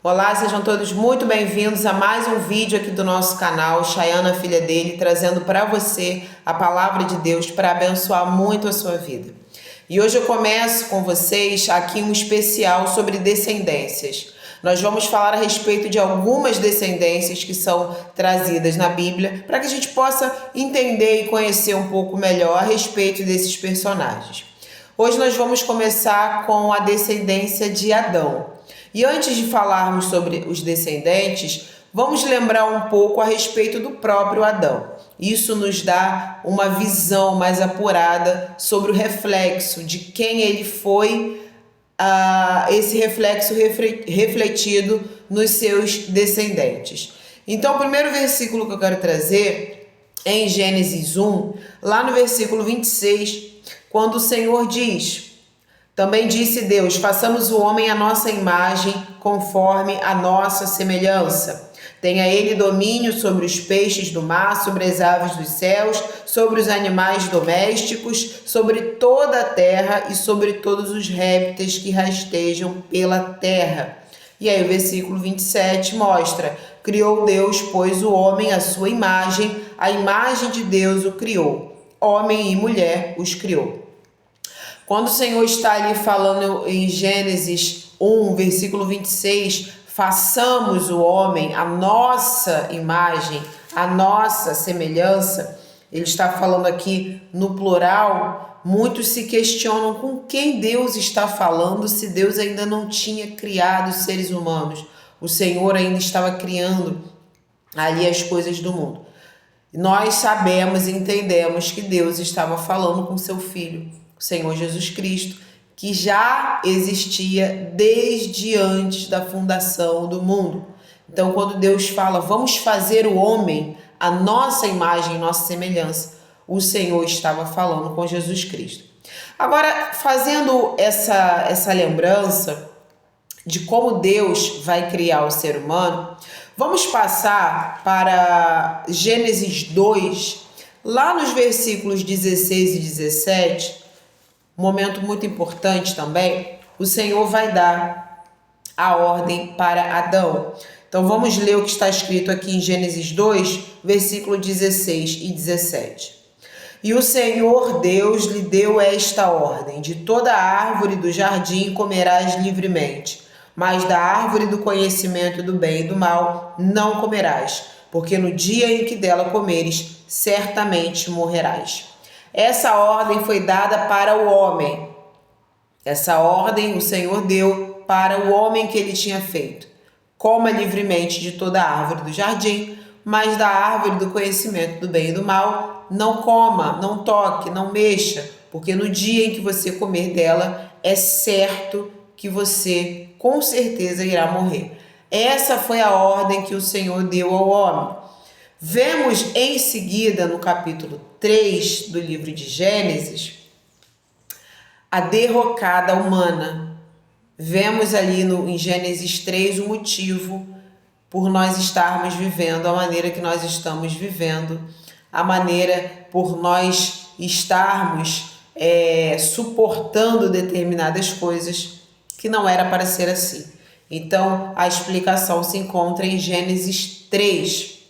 Olá, sejam todos muito bem-vindos a mais um vídeo aqui do nosso canal, Chayana, filha dele, trazendo para você a palavra de Deus para abençoar muito a sua vida. E hoje eu começo com vocês aqui um especial sobre descendências. Nós vamos falar a respeito de algumas descendências que são trazidas na Bíblia para que a gente possa entender e conhecer um pouco melhor a respeito desses personagens. Hoje nós vamos começar com a descendência de Adão. E antes de falarmos sobre os descendentes, vamos lembrar um pouco a respeito do próprio Adão. Isso nos dá uma visão mais apurada sobre o reflexo de quem ele foi, esse reflexo refletido nos seus descendentes. Então, o primeiro versículo que eu quero trazer é em Gênesis 1, lá no versículo 26, quando o Senhor diz: também disse Deus, façamos o homem à nossa imagem, conforme a nossa semelhança. Tenha ele domínio sobre os peixes do mar, sobre as aves dos céus, sobre os animais domésticos, sobre toda a terra e sobre todos os répteis que rastejam pela terra. E aí o versículo 27 mostra: criou Deus, pois, o homem à sua imagem, a imagem de Deus o criou. Homem e mulher os criou. Quando o Senhor está ali falando em Gênesis 1, versículo 26, façamos o homem à nossa imagem, à nossa semelhança, ele está falando aqui no plural. Muitos se questionam com quem Deus está falando, se Deus ainda não tinha criado os seres humanos. O Senhor ainda estava criando ali as coisas do mundo. Nós sabemos e entendemos que Deus estava falando com seu Filho, o Senhor Jesus Cristo, que já existia desde antes da fundação do mundo. Então, quando Deus fala, vamos fazer o homem à nossa imagem, nossa semelhança, o Senhor estava falando com Jesus Cristo. Agora, fazendo essa lembrança de como Deus vai criar o ser humano, vamos passar para Gênesis 2, lá nos versículos 16 e 17, um momento muito importante também. O Senhor vai dar a ordem para Adão. Então vamos ler o que está escrito aqui em Gênesis 2, versículo 16 e 17. E o Senhor Deus lhe deu esta ordem: de toda árvore do jardim comerás livremente, mas da árvore do conhecimento do bem e do mal não comerás, porque no dia em que dela comeres, certamente morrerás. Essa ordem foi dada para o homem. Essa ordem o Senhor deu para o homem que ele tinha feito: coma livremente de toda árvore do jardim, mas da árvore do conhecimento do bem e do mal não coma, não toque, não mexa, porque no dia em que você comer dela, é certo que você com certeza irá morrer. Essa foi a ordem que o Senhor deu ao homem. Vemos em seguida, no capítulo 3 do livro de Gênesis, a derrocada humana. Vemos ali em Gênesis 3 o motivo por nós estarmos vivendo a maneira que nós estamos vivendo, a maneira por nós estarmos suportando determinadas coisas que não era para ser assim. Então, a explicação se encontra em Gênesis 3.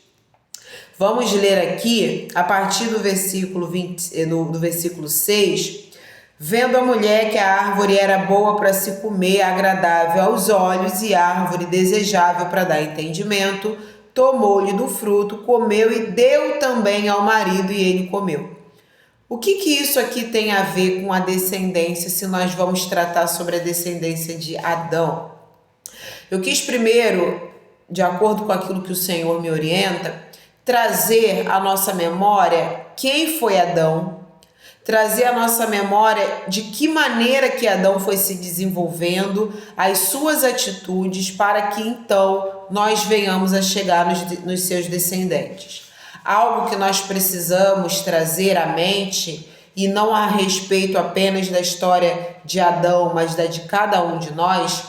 Vamos ler aqui, a partir do versículo 20, do versículo 6. Vendo a mulher que a árvore era boa para se comer, agradável aos olhos e árvore desejável para dar entendimento, tomou-lhe do fruto, comeu e deu também ao marido, e ele comeu. O que isso aqui tem a ver com a descendência, se nós vamos tratar sobre a descendência de Adão? Eu quis primeiro, de acordo com aquilo que o Senhor me orienta, trazer à nossa memória quem foi Adão, trazer à nossa memória de que maneira que Adão foi se desenvolvendo, as suas atitudes, para que então nós venhamos a chegar nos seus descendentes. Algo que nós precisamos trazer à mente, e não a respeito apenas da história de Adão, mas da de cada um de nós,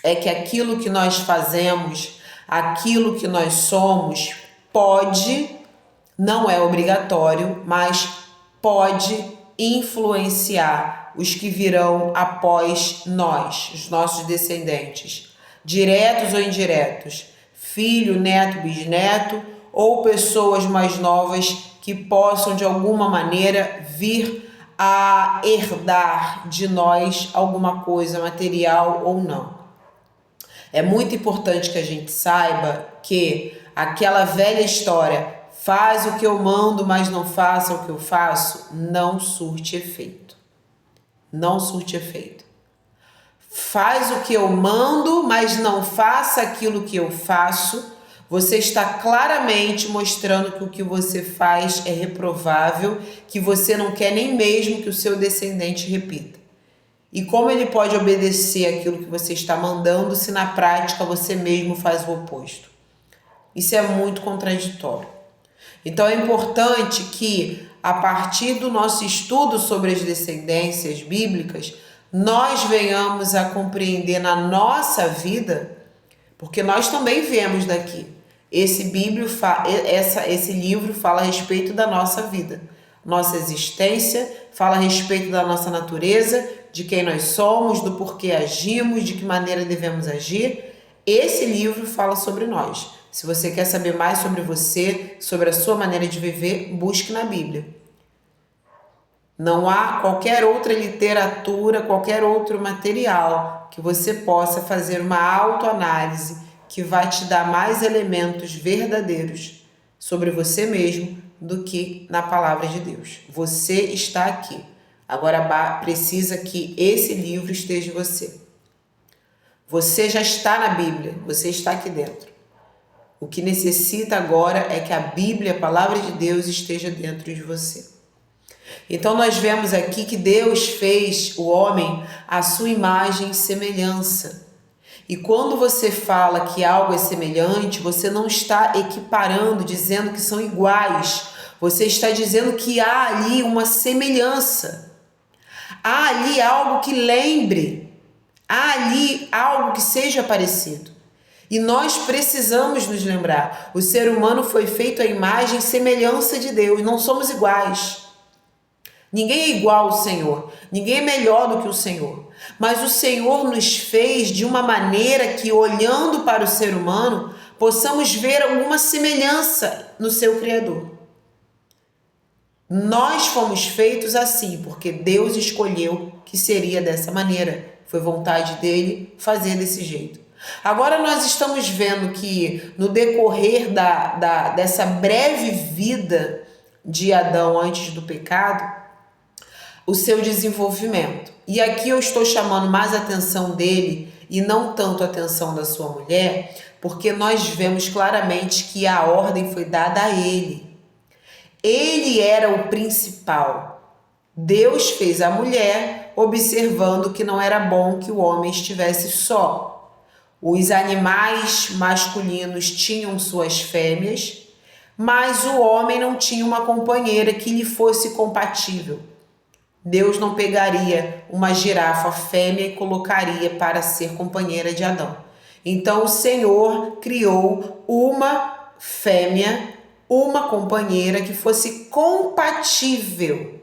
é que aquilo que nós fazemos, aquilo que nós somos, pode, não é obrigatório, mas pode influenciar os que virão após nós, os nossos descendentes. diretos ou indiretos, filho, neto, bisneto, ou pessoas mais novas que possam de alguma maneira vir a herdar de nós alguma coisa material ou não. É muito importante que a gente saiba que aquela velha história, faz o que eu mando, mas não faça o que eu faço, não surte efeito. Não surte efeito. Faz o que eu mando, mas não faça aquilo que eu faço, você está claramente mostrando que o que você faz é reprovável, que você não quer nem mesmo que o seu descendente repita. E como ele pode obedecer aquilo que você está mandando se na prática você mesmo faz o oposto? Isso é muito contraditório. Então é importante que, a partir do nosso estudo sobre as descendências bíblicas, nós venhamos a compreender na nossa vida, porque nós também viemos daqui. Esse livro fala a respeito da nossa vida, nossa existência, fala a respeito da nossa natureza, de quem nós somos, do porquê agimos, de que maneira devemos agir. Esse livro fala sobre nós. Se você quer saber mais sobre você, sobre a sua maneira de viver, busque na Bíblia. Não há qualquer outra literatura, qualquer outro material que você possa fazer uma autoanálise que vai te dar mais elementos verdadeiros sobre você mesmo do que na palavra de Deus. Você está aqui. Agora precisa que esse livro esteja em você. Você já está na Bíblia, você está aqui dentro. O que necessita agora é que a Bíblia, a palavra de Deus, esteja dentro de você. Então nós vemos aqui que Deus fez o homem à sua imagem e semelhança. E quando você fala que algo é semelhante, você não está equiparando, dizendo que são iguais. Você está dizendo que há ali uma semelhança. Há ali algo que lembre. Há ali algo que seja parecido. E nós precisamos nos lembrar. O ser humano foi feito à imagem e semelhança de Deus. Não somos iguais. Ninguém é igual ao Senhor. Ninguém é melhor do que o Senhor. Mas o Senhor nos fez de uma maneira que, olhando para o ser humano, possamos ver alguma semelhança no seu Criador. Nós fomos feitos assim, porque Deus escolheu que seria dessa maneira. Foi vontade dele fazer desse jeito. Agora nós estamos vendo que no decorrer dessa breve vida de Adão antes do pecado, o seu desenvolvimento. E aqui eu estou chamando mais a atenção dele e não tanto a atenção da sua mulher, porque nós vemos claramente que a ordem foi dada a ele. Ele era o principal. Deus fez a mulher observando que não era bom que o homem estivesse só. Os animais masculinos tinham suas fêmeas, mas o homem não tinha uma companheira que lhe fosse compatível. Deus não pegaria uma girafa fêmea e colocaria para ser companheira de Adão. Então o Senhor criou uma fêmea, uma companheira que fosse compatível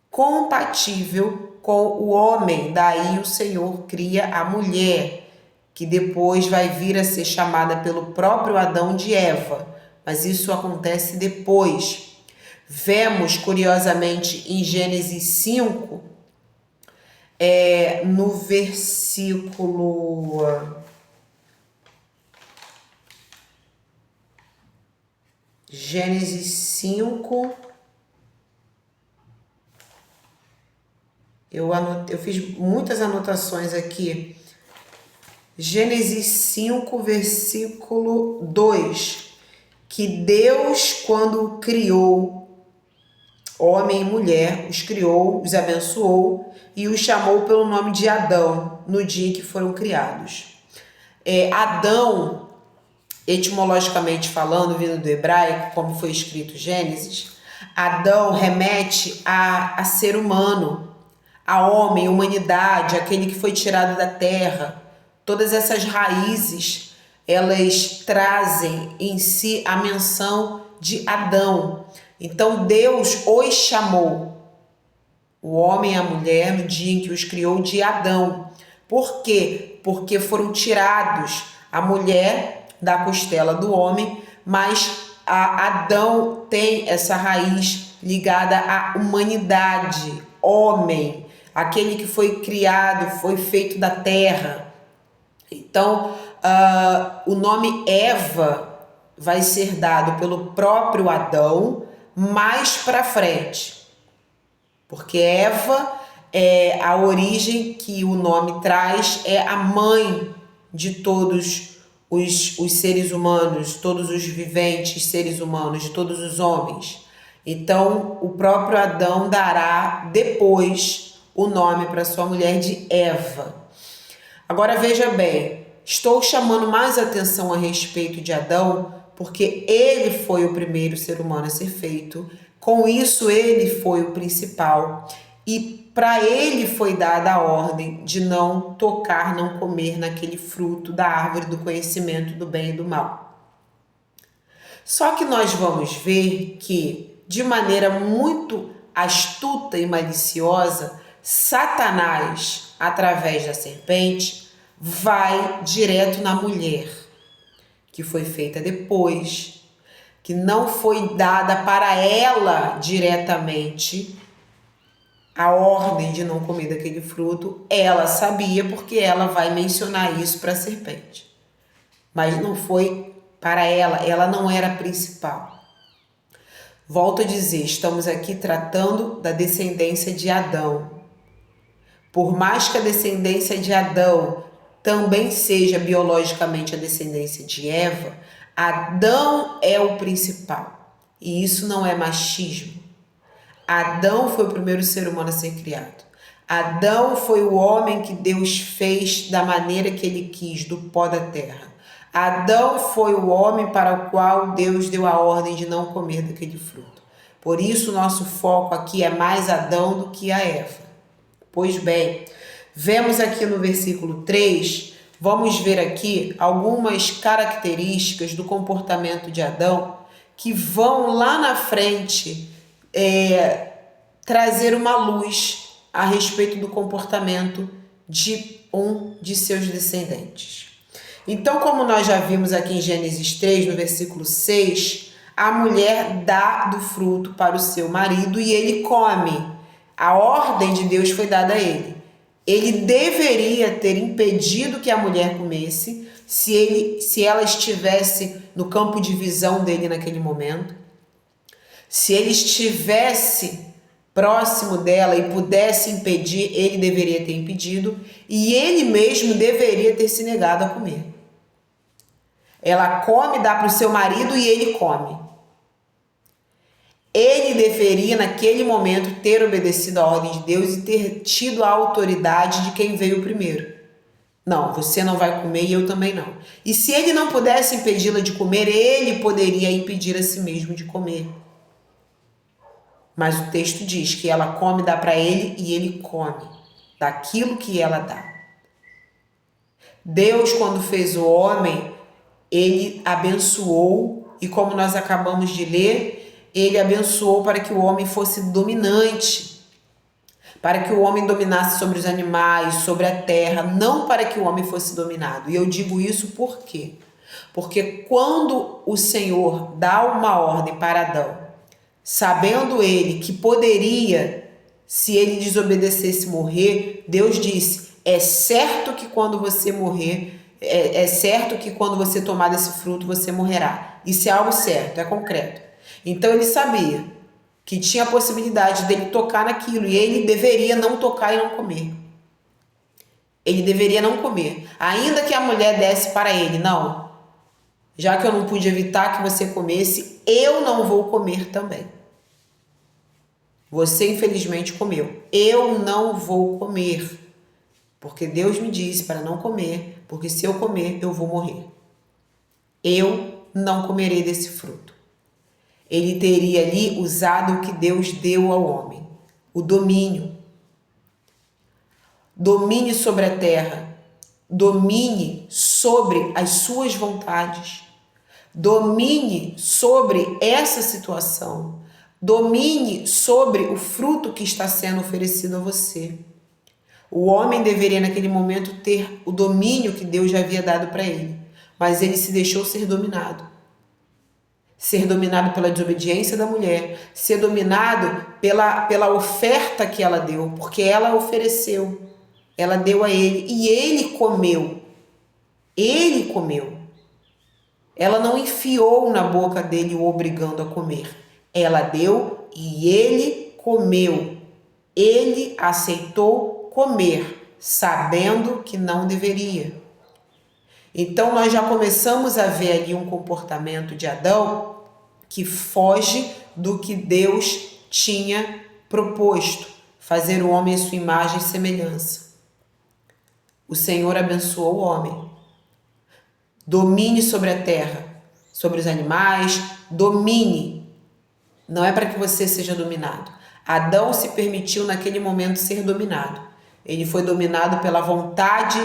com o homem. Daí o Senhor cria a mulher, que depois vai vir a ser chamada pelo próprio Adão de Eva. Mas isso acontece depois. Vemos, curiosamente, em Gênesis 5, no versículo... Gênesis 5... Eu fiz muitas anotações aqui. Gênesis 5, versículo 2. Que Deus, quando criou homem e mulher, os criou, os abençoou e os chamou pelo nome de Adão, no dia em que foram criados. Adão, etimologicamente falando, vindo do hebraico, como foi escrito Gênesis, Adão remete a ser humano, a homem, humanidade, aquele que foi tirado da terra. Todas essas raízes, elas trazem em si a menção de Adão. Então Deus os chamou, o homem e a mulher, no dia em que os criou, de Adão. Porque Porque foram tirados a mulher da costela do homem, mas Adão tem essa raiz ligada à humanidade, homem, aquele que foi criado, foi feito da terra. Então, o nome Eva vai ser dado pelo próprio Adão mais para frente, porque Eva é a origem que o nome traz, é a mãe de todos os seres humanos, todos os viventes seres humanos, de todos os homens. Então, o próprio Adão dará depois o nome para sua mulher de Eva. Agora veja bem, estou chamando mais atenção a respeito de Adão, porque ele foi o primeiro ser humano a ser feito, com isso ele foi o principal, e para ele foi dada a ordem de não tocar, não comer naquele fruto da árvore do conhecimento do bem e do mal. Só que nós vamos ver que, de maneira muito astuta e maliciosa, Satanás, através da serpente, vai direto na mulher, que foi feita depois, que não foi dada para ela diretamente a ordem de não comer daquele fruto. Ela sabia, porque ela vai mencionar isso para a serpente. Mas não foi para ela não era a principal. Volto a dizer, estamos aqui tratando da descendência de Adão. Por mais que a descendência de Adão também seja biologicamente a descendência de Eva, Adão é o principal. E isso não é machismo. Adão foi o primeiro ser humano a ser criado. Adão foi o homem que Deus fez da maneira que ele quis, do pó da terra. Adão foi o homem para o qual Deus deu a ordem de não comer daquele fruto. Por isso, o nosso foco aqui é mais Adão do que a Eva. Pois bem, vemos aqui no versículo 3, vamos ver aqui algumas características do comportamento de Adão que vão lá na frente trazer uma luz a respeito do comportamento de um de seus descendentes. Então, como nós já vimos aqui em Gênesis 3, no versículo 6, a mulher dá do fruto para o seu marido e ele come. A ordem de Deus foi dada a ele. Ele deveria ter impedido que a mulher comesse se ela estivesse no campo de visão dele naquele momento. Se ele estivesse próximo dela e pudesse impedir, ele deveria ter impedido e ele mesmo deveria ter se negado a comer. Ela come, dá para o seu marido e ele come. Ele deveria, naquele momento, ter obedecido à ordem de Deus e ter tido a autoridade de quem veio primeiro. Não, você não vai comer e eu também não. E se ele não pudesse impedi-la de comer, ele poderia impedir a si mesmo de comer. Mas o texto diz que ela come, dá para ele e ele come daquilo que ela dá. Deus, quando fez o homem, ele abençoou e, como nós acabamos de ler, ele abençoou para que o homem fosse dominante, para que o homem dominasse sobre os animais, sobre a terra, não para que o homem fosse dominado. E eu digo isso por quê? Porque quando o Senhor dá uma ordem para Adão, sabendo ele que poderia, se ele desobedecesse, morrer, Deus disse, é certo que quando você morrer, é certo que quando você tomar desse fruto, você morrerá. Isso é algo certo, é concreto. Então ele sabia que tinha a possibilidade dele tocar naquilo e ele deveria não tocar e não comer. Ele deveria não comer. Ainda que a mulher desse para ele, não, já que eu não pude evitar que você comesse, eu não vou comer também. Você infelizmente comeu. Eu não vou comer. Porque Deus me disse para não comer, porque se eu comer, eu vou morrer. Eu não comerei desse fruto. Ele teria ali usado o que Deus deu ao homem, o domínio. Domine sobre a terra, domine sobre as suas vontades, domine sobre essa situação, domine sobre o fruto que está sendo oferecido a você. O homem deveria naquele momento ter o domínio que Deus já havia dado para ele, mas ele se deixou ser dominado. Ser dominado pela desobediência da mulher, ser dominado pela oferta que ela deu, porque ela ofereceu, ela deu a ele e ele comeu. Ele comeu. Ela não enfiou na boca dele o obrigando a comer. Ela deu e ele comeu. Ele aceitou comer, sabendo que não deveria. Então nós já começamos a ver ali um comportamento de Adão que foge do que Deus tinha proposto, fazer o homem à sua imagem e semelhança. O Senhor abençoou o homem. Domine sobre a terra, sobre os animais, domine. Não é para que você seja dominado. Adão se permitiu naquele momento ser dominado. Ele foi dominado pela vontade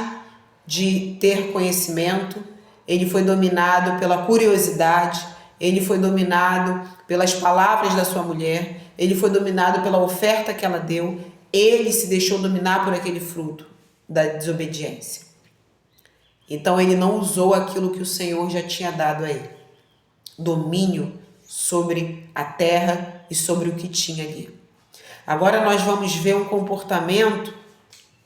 de ter conhecimento, ele foi dominado pela curiosidade, ele foi dominado pelas palavras da sua mulher, ele foi dominado pela oferta que ela deu, ele se deixou dominar por aquele fruto da desobediência. Então ele não usou aquilo que o Senhor já tinha dado a ele. Domínio sobre a terra e sobre o que tinha ali. Agora nós vamos ver um comportamento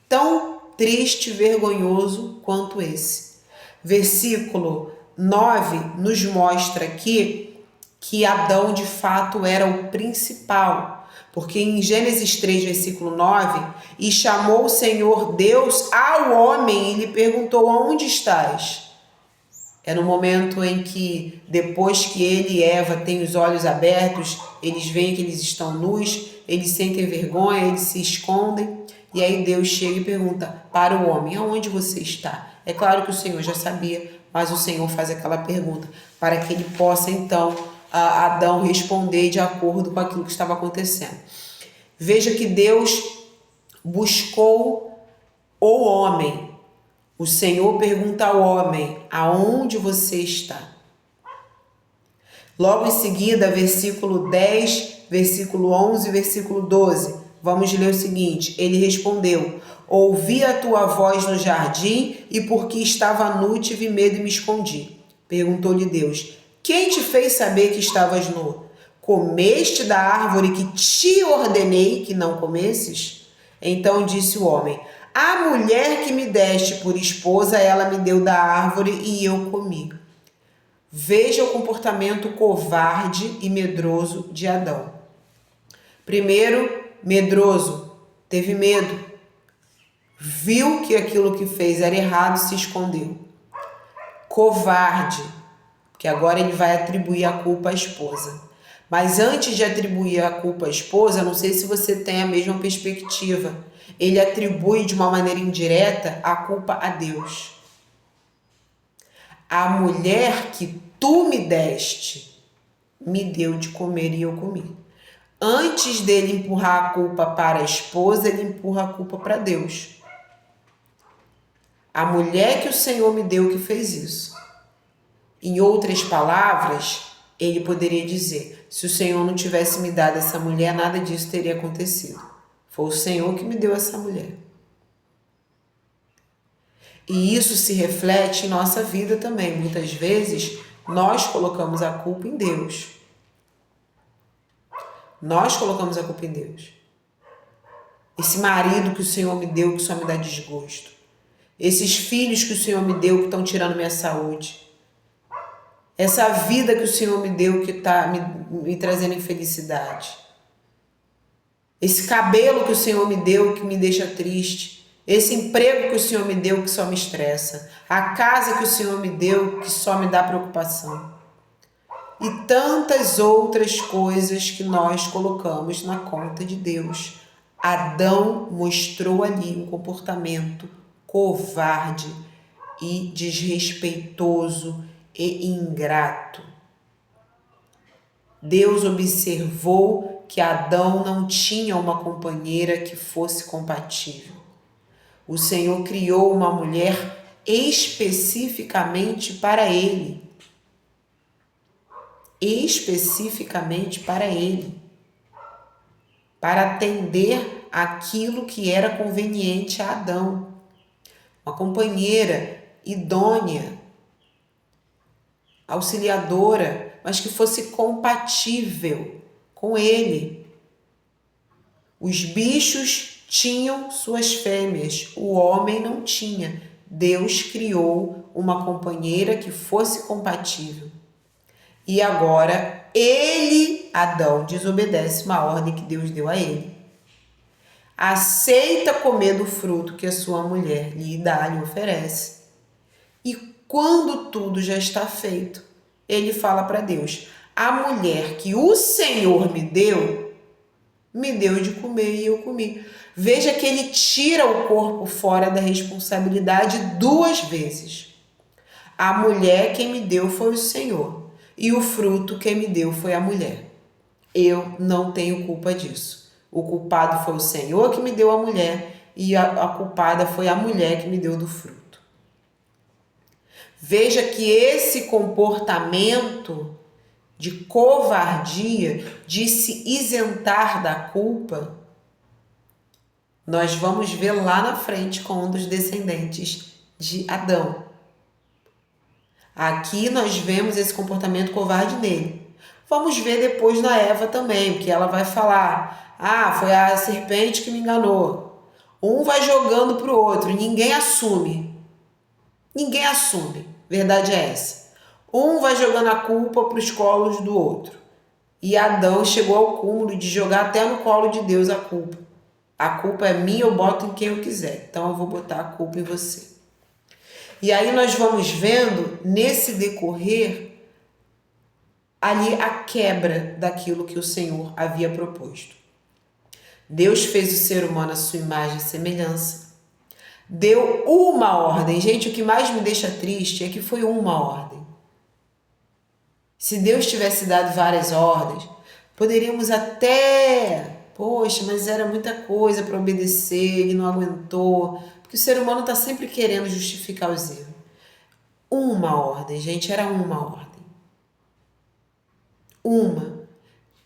tão triste e vergonhoso quanto esse. Versículo 9 nos mostra aqui que Adão de fato era o principal. Porque em Gênesis 3, versículo 9, e chamou o Senhor Deus ao homem e lhe perguntou: aonde estás? É no momento em que, depois que ele e Eva têm os olhos abertos, eles veem que eles estão nus, eles sentem vergonha, eles se escondem, e aí Deus chega e pergunta para o homem: aonde você está? É claro que o Senhor já sabia, mas o Senhor faz aquela pergunta para que ele possa então Adão responder de acordo com aquilo que estava acontecendo. Veja que Deus buscou o homem. O Senhor pergunta ao homem: aonde você está? Logo em seguida, versículo 10, versículo 11 e versículo 12. Vamos ler o seguinte: ele respondeu: ouvi a tua voz no jardim e porque estava nu tive medo e me escondi. Perguntou-lhe Deus: quem te fez saber que estavas nu? Comeste da árvore que te ordenei que não comesses? Então disse o homem: a mulher que me deste por esposa, ela me deu da árvore e eu comi. Veja o comportamento covarde e medroso de Adão. Primeiro, medroso, teve medo. Viu que aquilo que fez era errado, se escondeu. Covarde, porque agora ele vai atribuir a culpa à esposa. Mas antes de atribuir a culpa à esposa, não sei se você tem a mesma perspectiva, ele atribui de uma maneira indireta a culpa a Deus. A mulher que tu me deste, me deu de comer e eu comi. Antes dele empurrar a culpa para a esposa, ele empurra a culpa para Deus. A mulher que o Senhor me deu que fez isso. Em outras palavras, ele poderia dizer: se o Senhor não tivesse me dado essa mulher, nada disso teria acontecido. Foi o Senhor que me deu essa mulher. E isso se reflete em nossa vida também. Muitas vezes, nós colocamos a culpa em Deus. Nós colocamos a culpa em Deus. Esse marido que o Senhor me deu, que só me dá desgosto. Esses filhos que o Senhor me deu, que estão tirando minha saúde. Essa vida que o Senhor me deu, que está me trazendo infelicidade. Esse cabelo que o Senhor me deu, que me deixa triste. Esse emprego que o Senhor me deu, que só me estressa. A casa que o Senhor me deu, que só me dá preocupação. E tantas outras coisas que nós colocamos na conta de Deus. Adão mostrou ali um comportamento covarde e desrespeitoso e ingrato. Deus observou que Adão não tinha uma companheira que fosse compatível. O Senhor criou uma mulher especificamente para ele. Especificamente para ele. Para atender aquilo que era conveniente a Adão. Uma companheira idônea, auxiliadora, mas que fosse compatível com ele. Os bichos tinham suas fêmeas, o homem não tinha. Deus criou uma companheira que fosse compatível. E agora ele, Adão, desobedece uma ordem que Deus deu a ele. Aceita comer do fruto que a sua mulher lhe oferece. E quando tudo já está feito, ele fala para Deus: a mulher que o Senhor me deu de comer e eu comi. Veja que ele tira o corpo fora da responsabilidade 2 vezes. A mulher quem me deu foi o Senhor, e o fruto quem me deu foi a mulher. Eu não tenho culpa disso. O culpado foi o Senhor que me deu a mulher, e a culpada foi a mulher que me deu do fruto. Veja que esse comportamento de covardia, de se isentar da culpa, nós vamos ver lá na frente com um dos descendentes de Adão. Aqui nós vemos esse comportamento covarde nele. Vamos ver depois na Eva também, porque ela vai falar: ah, foi a serpente que me enganou. Um vai jogando para o outro, ninguém assume. Ninguém assume. Verdade é essa. Um vai jogando a culpa para os colos do outro. E Adão chegou ao cúmulo de jogar até no colo de Deus a culpa. A culpa é minha, eu boto em quem eu quiser. Então eu vou botar a culpa em você. E aí nós vamos vendo, nesse decorrer, ali a quebra daquilo que o Senhor havia proposto. Deus fez o ser humano à sua imagem e semelhança. Deu uma ordem. Gente, o que mais me deixa triste é que foi uma ordem. Se Deus tivesse dado várias ordens, poderíamos até... Poxa, mas era muita coisa para obedecer, ele não aguentou. Porque o ser humano está sempre querendo justificar os erros. Uma ordem, gente, era uma ordem. Uma.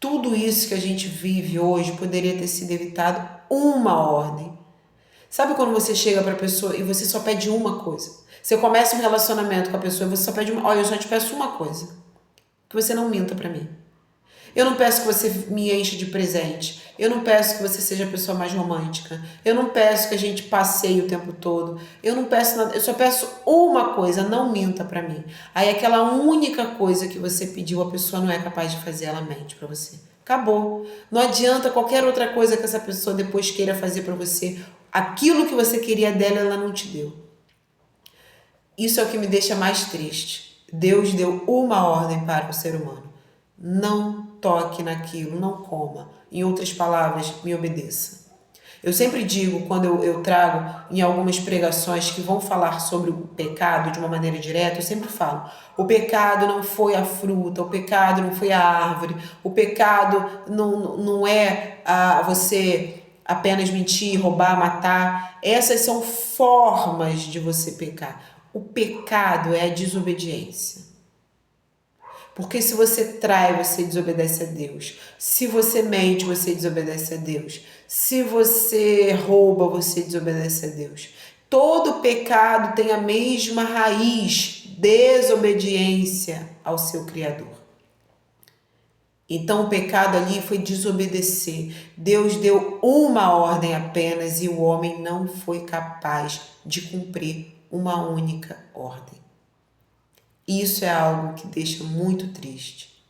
Tudo isso que a gente vive hoje poderia ter sido evitado uma ordem. Sabe quando você chega para a pessoa e você só pede uma coisa? Você começa um relacionamento com a pessoa e você só pede uma... Olha, eu só te peço uma coisa. Que você não minta para mim. Eu não peço que você me encha de presente. Eu não peço que você seja a pessoa mais romântica. Eu não peço que a gente passeie o tempo todo. Eu não peço nada. Eu só peço uma coisa, não minta para mim. Aí aquela única coisa que você pediu, a pessoa não é capaz de fazer, ela mente para você. Acabou. Não adianta qualquer outra coisa que essa pessoa depois queira fazer para você. Aquilo que você queria dela, ela não te deu. Isso é o que me deixa mais triste. Deus deu uma ordem para o ser humano. Não toque naquilo, não coma. Em outras palavras, me obedeça. Eu sempre digo, quando eu trago em algumas pregações que vão falar sobre o pecado de uma maneira direta, eu sempre falo: o pecado não foi a fruta, o pecado não foi a árvore, o pecado não é você apenas mentir, roubar, matar. Essas são formas de você pecar. O pecado é a desobediência. Porque se você trai, você desobedece a Deus. Se você mente, você desobedece a Deus. Se você rouba, você desobedece a Deus. Todo pecado tem a mesma raiz, desobediência ao seu Criador. Então o pecado ali foi desobedecer. Deus deu uma ordem apenas e o homem não foi capaz de cumprir uma única ordem. Isso é algo que deixa muito triste.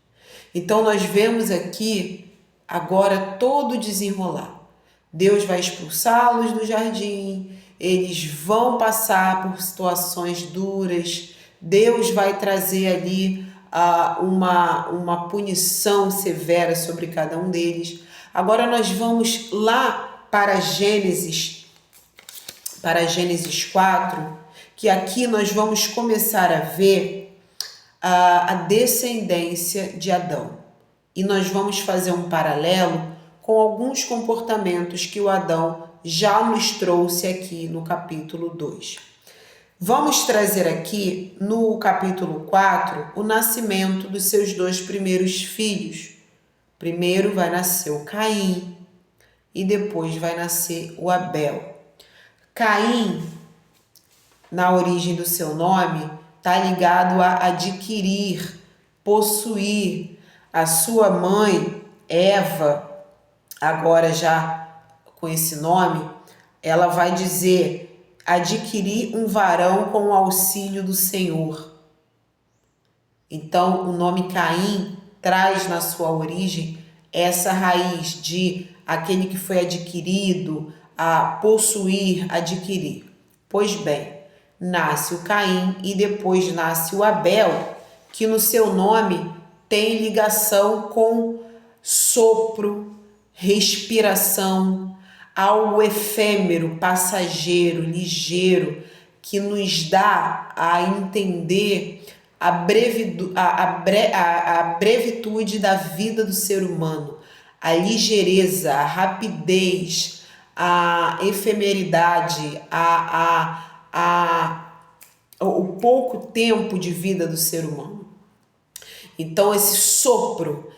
Então nós vemos aqui agora todo o desenrolar. Deus vai expulsá-los do jardim, eles vão passar por situações duras, Deus vai trazer ali uma punição severa sobre cada um deles. Agora nós vamos lá para Gênesis 4, que aqui nós vamos começar a ver a descendência de Adão. E nós vamos fazer um paralelo com alguns comportamentos que o Adão já nos trouxe aqui no capítulo 2. Vamos trazer aqui no capítulo 4 o nascimento dos seus 2 primeiros filhos. Primeiro vai nascer o Caim e depois vai nascer o Abel. Caim, na origem do seu nome, está ligado a adquirir, possuir. A sua mãe, Eva, agora já com esse nome, ela vai dizer: adquirir um varão com o auxílio do Senhor. Então, o nome Caim traz na sua origem essa raiz de aquele que foi adquirido, a possuir, adquirir. Pois bem, nasce o Caim e depois nasce o Abel, que no seu nome tem ligação com sopro, respiração, algo efêmero, passageiro, ligeiro, que nos dá a entender a brevitude da vida do ser humano, a ligeireza, a rapidez, a efemeridade, o pouco tempo de vida do ser humano. Então esse sopro,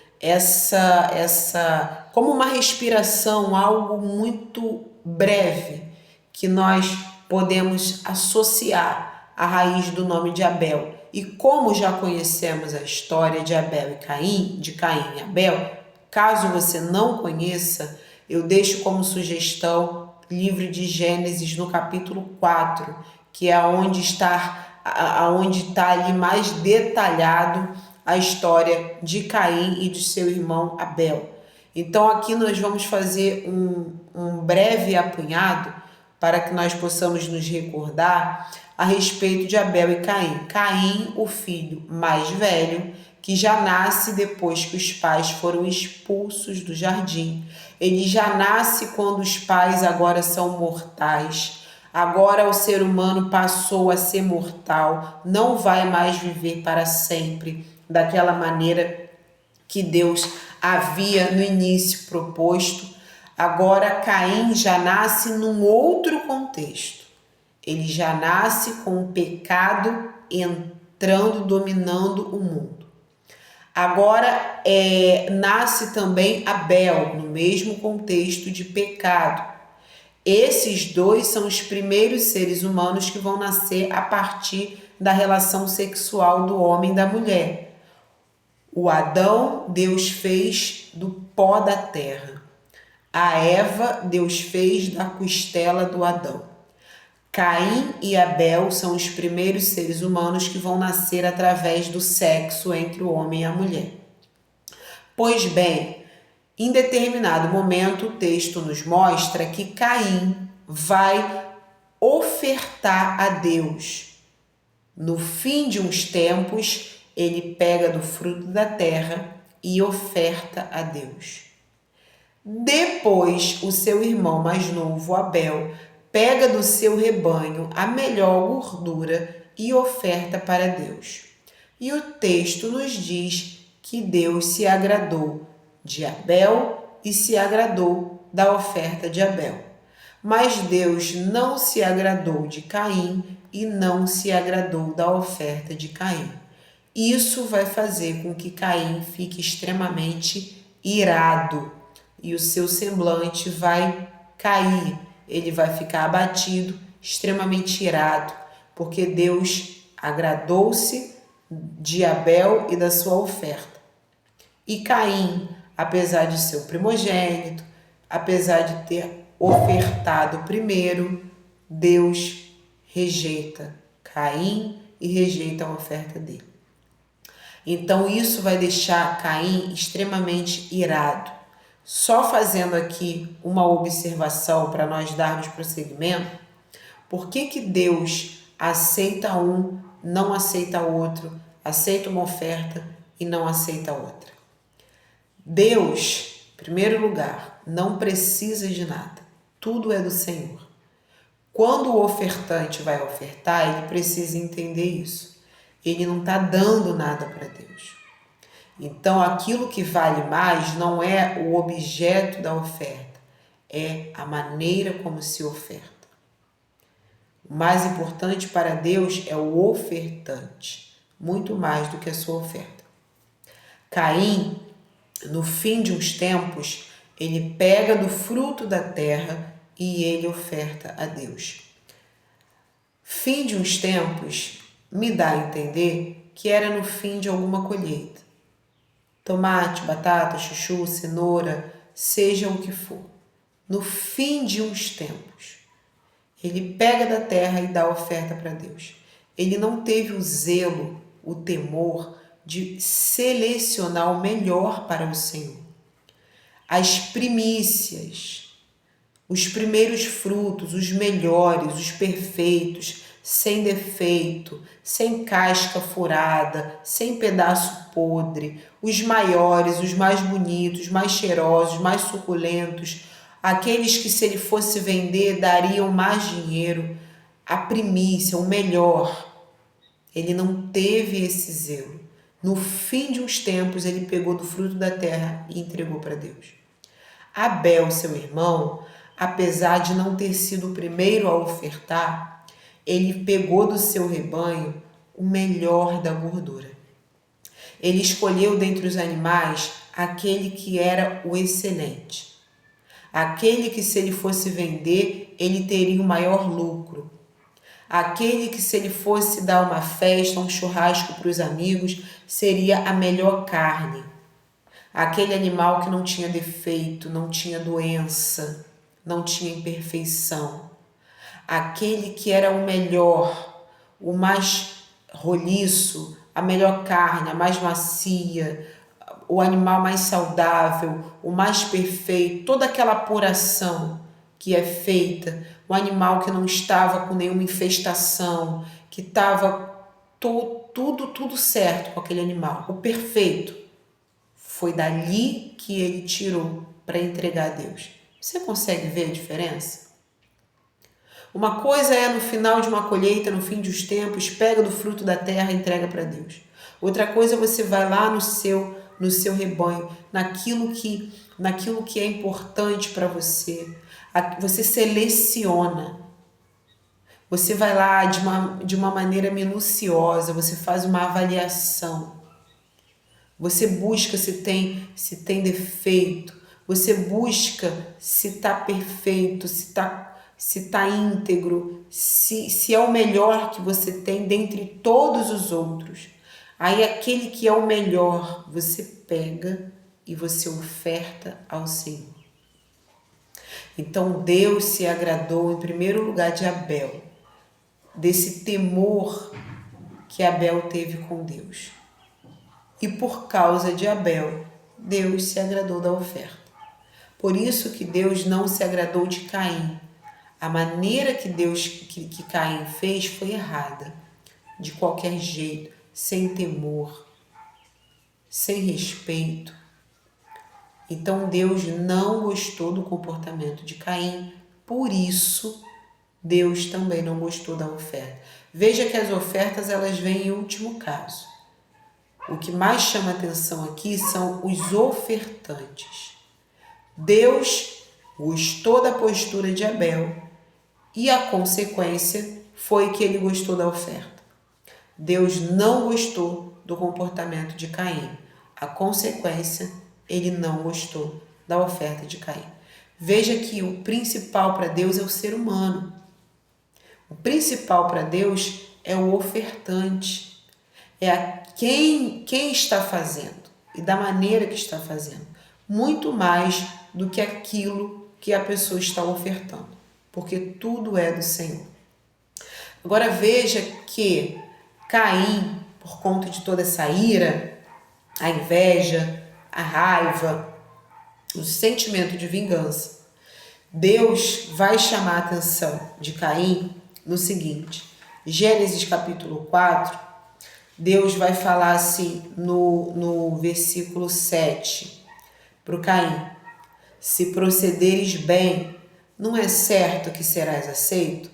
como uma respiração, algo muito breve que nós podemos associar à raiz do nome de Abel. E como já conhecemos a história de Abel e Caim, de Caim e Abel, caso você não conheça, eu deixo como sugestão livro de Gênesis no capítulo 4, que é onde está ali mais detalhado a história de Caim e de seu irmão Abel. Então aqui nós vamos fazer um breve apanhado para que nós possamos nos recordar a respeito de Abel e Caim. Caim, o filho mais velho, que já nasce depois que os pais foram expulsos do jardim. Ele já nasce quando os pais agora são mortais. Agora o ser humano passou a ser mortal, não vai mais viver para sempre daquela maneira que Deus havia no início proposto. Agora Caim já nasce num outro contexto. Ele já nasce com o pecado entrando, dominando o mundo. Agora nasce também Abel, no mesmo contexto de pecado. Esses dois são os primeiros seres humanos que vão nascer a partir da relação sexual do homem e da mulher. O Adão, Deus fez do pó da terra. A Eva, Deus fez da costela do Adão. Caim e Abel são os primeiros seres humanos que vão nascer através do sexo entre o homem e a mulher. Pois bem, em determinado momento o texto nos mostra que Caim vai ofertar a Deus. No fim de uns tempos, ele pega do fruto da terra e oferta a Deus. Depois, o seu irmão mais novo, Abel, pega do seu rebanho a melhor gordura e oferta para Deus. E o texto nos diz que Deus se agradou de Abel e se agradou da oferta de Abel. Mas Deus não se agradou de Caim e não se agradou da oferta de Caim. Isso vai fazer com que Caim fique extremamente irado e o seu semblante vai cair. Ele vai ficar abatido, extremamente irado, porque Deus agradou-se de Abel e da sua oferta. E Caim, apesar de ser o primogênito, apesar de ter ofertado primeiro, Deus rejeita Caim e rejeita a oferta dele. Então isso vai deixar Caim extremamente irado. Só fazendo aqui uma observação para nós darmos prosseguimento, por que Deus aceita um, não aceita outro, aceita uma oferta e não aceita outra? Deus, em primeiro lugar, não precisa de nada, tudo é do Senhor. Quando o ofertante vai ofertar, ele precisa entender isso. Ele não está dando nada para Deus. Então, aquilo que vale mais não é o objeto da oferta, é a maneira como se oferta. O mais importante para Deus é o ofertante, muito mais do que a sua oferta. Caim, no fim de uns tempos, Ele pega do fruto da terra e ele oferta a Deus. Fim de uns tempos me dá a entender que era no fim de alguma colheita. Tomate, batata, chuchu, cenoura, seja o que for. No fim de uns tempos, ele pega da terra e dá a oferta para Deus. Ele não teve o zelo, o temor de selecionar o melhor para o Senhor. As primícias, os primeiros frutos, os melhores, os perfeitos, sem defeito, sem casca furada, sem pedaço podre, os maiores, os mais bonitos, mais cheirosos, mais suculentos, aqueles que, se ele fosse vender, dariam mais dinheiro, a primícia, o melhor. Ele não teve esse zelo. No fim de uns tempos, ele pegou do fruto da terra e entregou para Deus. Abel, seu irmão, apesar de não ter sido o primeiro a ofertar, ele pegou do seu rebanho o melhor da gordura. Ele escolheu dentre os animais aquele que era o excelente. Aquele que, se ele fosse vender, ele teria o maior lucro. Aquele que, se ele fosse dar uma festa, um churrasco para os amigos, seria a melhor carne. Aquele animal que não tinha defeito, não tinha doença, não tinha imperfeição. Aquele que era o melhor, o mais roliço, a melhor carne, a mais macia, o animal mais saudável, o mais perfeito, toda aquela apuração que é feita, o animal que não estava com nenhuma infestação, que estava tudo certo com aquele animal, o perfeito. Foi dali que ele tirou para entregar a Deus. Você consegue ver a diferença? Uma coisa é no final de uma colheita, no fim dos tempos, pega do fruto da terra e entrega para Deus. Outra coisa é você vai lá no seu rebanho, naquilo que é importante para você. Você seleciona. Você vai lá de uma maneira minuciosa, você faz uma avaliação. Você busca se tem defeito, você busca se está perfeito, se tá íntegro, se é o melhor que você tem dentre todos os outros. Aí aquele que é o melhor, você pega e você oferta ao Senhor. Então Deus se agradou em primeiro lugar de Abel, desse temor que Abel teve com Deus. E por causa de Abel, Deus se agradou da oferta. Por isso que Deus não se agradou de Caim. A maneira que Caim fez foi errada. De qualquer jeito, sem temor, sem respeito. Então Deus não gostou do comportamento de Caim. Por isso, Deus também não gostou da oferta. Veja que as ofertas elas vêm em último caso. O que mais chama atenção aqui são os ofertantes. Deus gostou da postura de Abel e a consequência foi que ele gostou da oferta. Deus não gostou do comportamento de Caim. A consequência, ele não gostou da oferta de Caim. Veja que o principal para Deus é o ser humano. O principal para Deus é o ofertante. É quem está fazendo e da maneira que está fazendo. Muito mais do que aquilo que a pessoa está ofertando. Porque tudo é do Senhor. Agora veja que Caim, por conta de toda essa ira, a inveja, a raiva, o sentimento de vingança, Deus vai chamar a atenção de Caim no seguinte: Gênesis capítulo 4, Deus vai falar assim no versículo 7 para o Caim: se procederes bem, não é certo que serás aceito?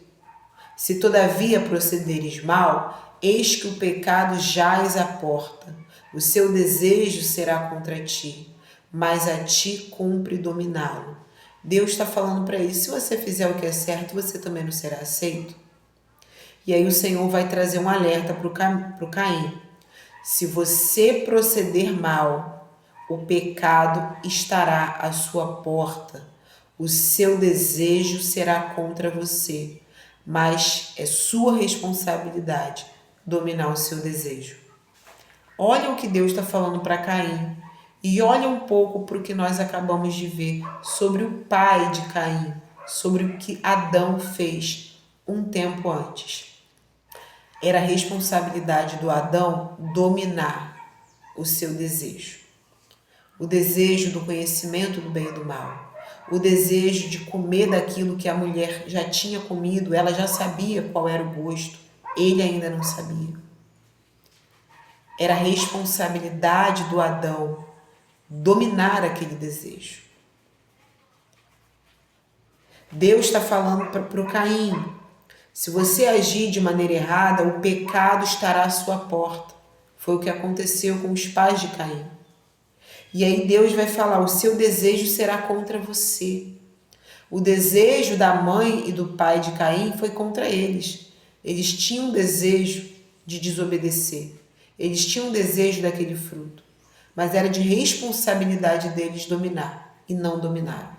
Se todavia procederes mal, eis que o pecado jaz à porta. O seu desejo será contra ti, mas a ti cumpre dominá-lo. Deus está falando para ele: se você fizer o que é certo, você também não será aceito. E aí o Senhor vai trazer um alerta para o Caim. Se você proceder mal, o pecado estará à sua porta. O seu desejo será contra você, mas é sua responsabilidade dominar o seu desejo. Olha o que Deus está falando para Caim e olha um pouco para o que nós acabamos de ver sobre o pai de Caim, sobre o que Adão fez um tempo antes. Era a responsabilidade do Adão dominar o seu desejo. O desejo do conhecimento do bem e do mal. O desejo de comer daquilo que a mulher já tinha comido, ela já sabia qual era o gosto, ele ainda não sabia. Era a responsabilidade do Adão dominar aquele desejo. Deus está falando para o Caim, se você agir de maneira errada, o pecado estará à sua porta. Foi o que aconteceu com os pais de Caim. E aí Deus vai falar, o seu desejo será contra você. O desejo da mãe e do pai de Caim foi contra eles. Eles tinham desejo de desobedecer. Eles tinham desejo daquele fruto. Mas era de responsabilidade deles dominar. E não dominaram.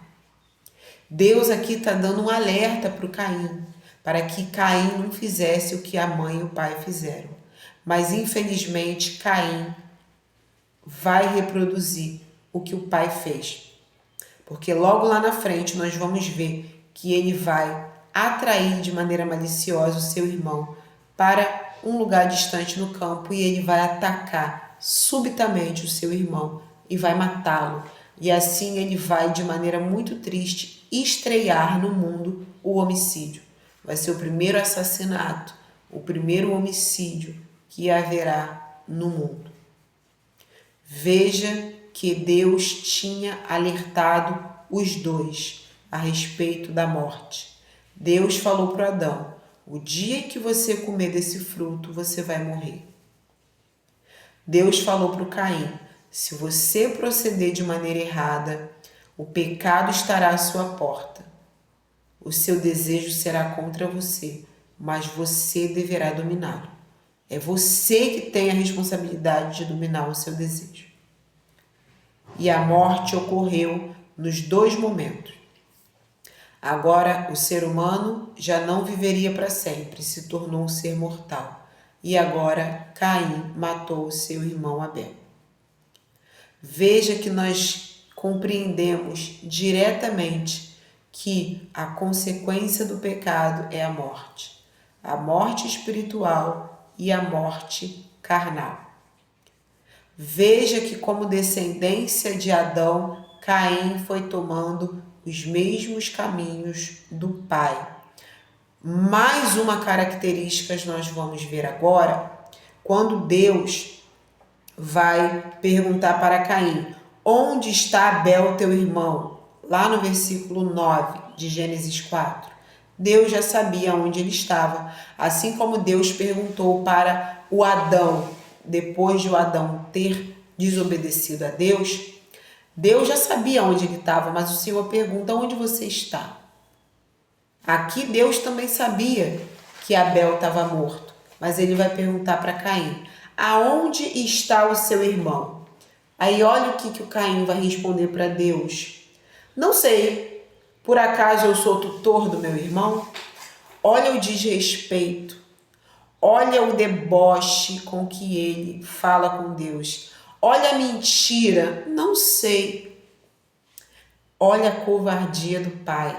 Deus aqui está dando um alerta para o Caim. Para que Caim não fizesse o que a mãe e o pai fizeram. Mas infelizmente Caim vai reproduzir o que o pai fez. Porque logo lá na frente nós vamos ver que ele vai atrair de maneira maliciosa o seu irmão para um lugar distante no campo e ele vai atacar subitamente o seu irmão e vai matá-lo. E assim ele vai, de maneira muito triste, estrear no mundo o homicídio. Vai ser o primeiro assassinato, o primeiro homicídio que haverá no mundo. Veja que Deus tinha alertado os dois a respeito da morte. Deus falou para Adão, o dia que você comer desse fruto, você vai morrer. Deus falou para o Caim, se você proceder de maneira errada, o pecado estará à sua porta. O seu desejo será contra você, mas você deverá dominá-lo. É você que tem a responsabilidade de dominar o seu desejo. E a morte ocorreu nos dois momentos. Agora o ser humano já não viveria para sempre, se tornou um ser mortal. E agora Caim matou o seu irmão Abel. Veja que nós compreendemos diretamente que a consequência do pecado é a morte espiritual e a morte carnal. Veja que como descendência de Adão, Caim foi tomando os mesmos caminhos do pai. Mais uma característica nós vamos ver agora, quando Deus vai perguntar para Caim, onde está Abel teu irmão? Lá no versículo 9 de Gênesis 4. Deus já sabia onde ele estava, assim como Deus perguntou para o Adão, depois de o Adão ter desobedecido a Deus, Deus já sabia onde ele estava, mas o Senhor pergunta, onde você está? Aqui Deus também sabia que Abel estava morto, mas ele vai perguntar para Caim, aonde está o seu irmão? Aí olha o que o Caim vai responder para Deus. Não sei, por acaso eu sou tutor do meu irmão? Olha o desrespeito, olha o deboche com que ele fala com Deus. Olha a mentira, não sei. Olha a covardia do pai.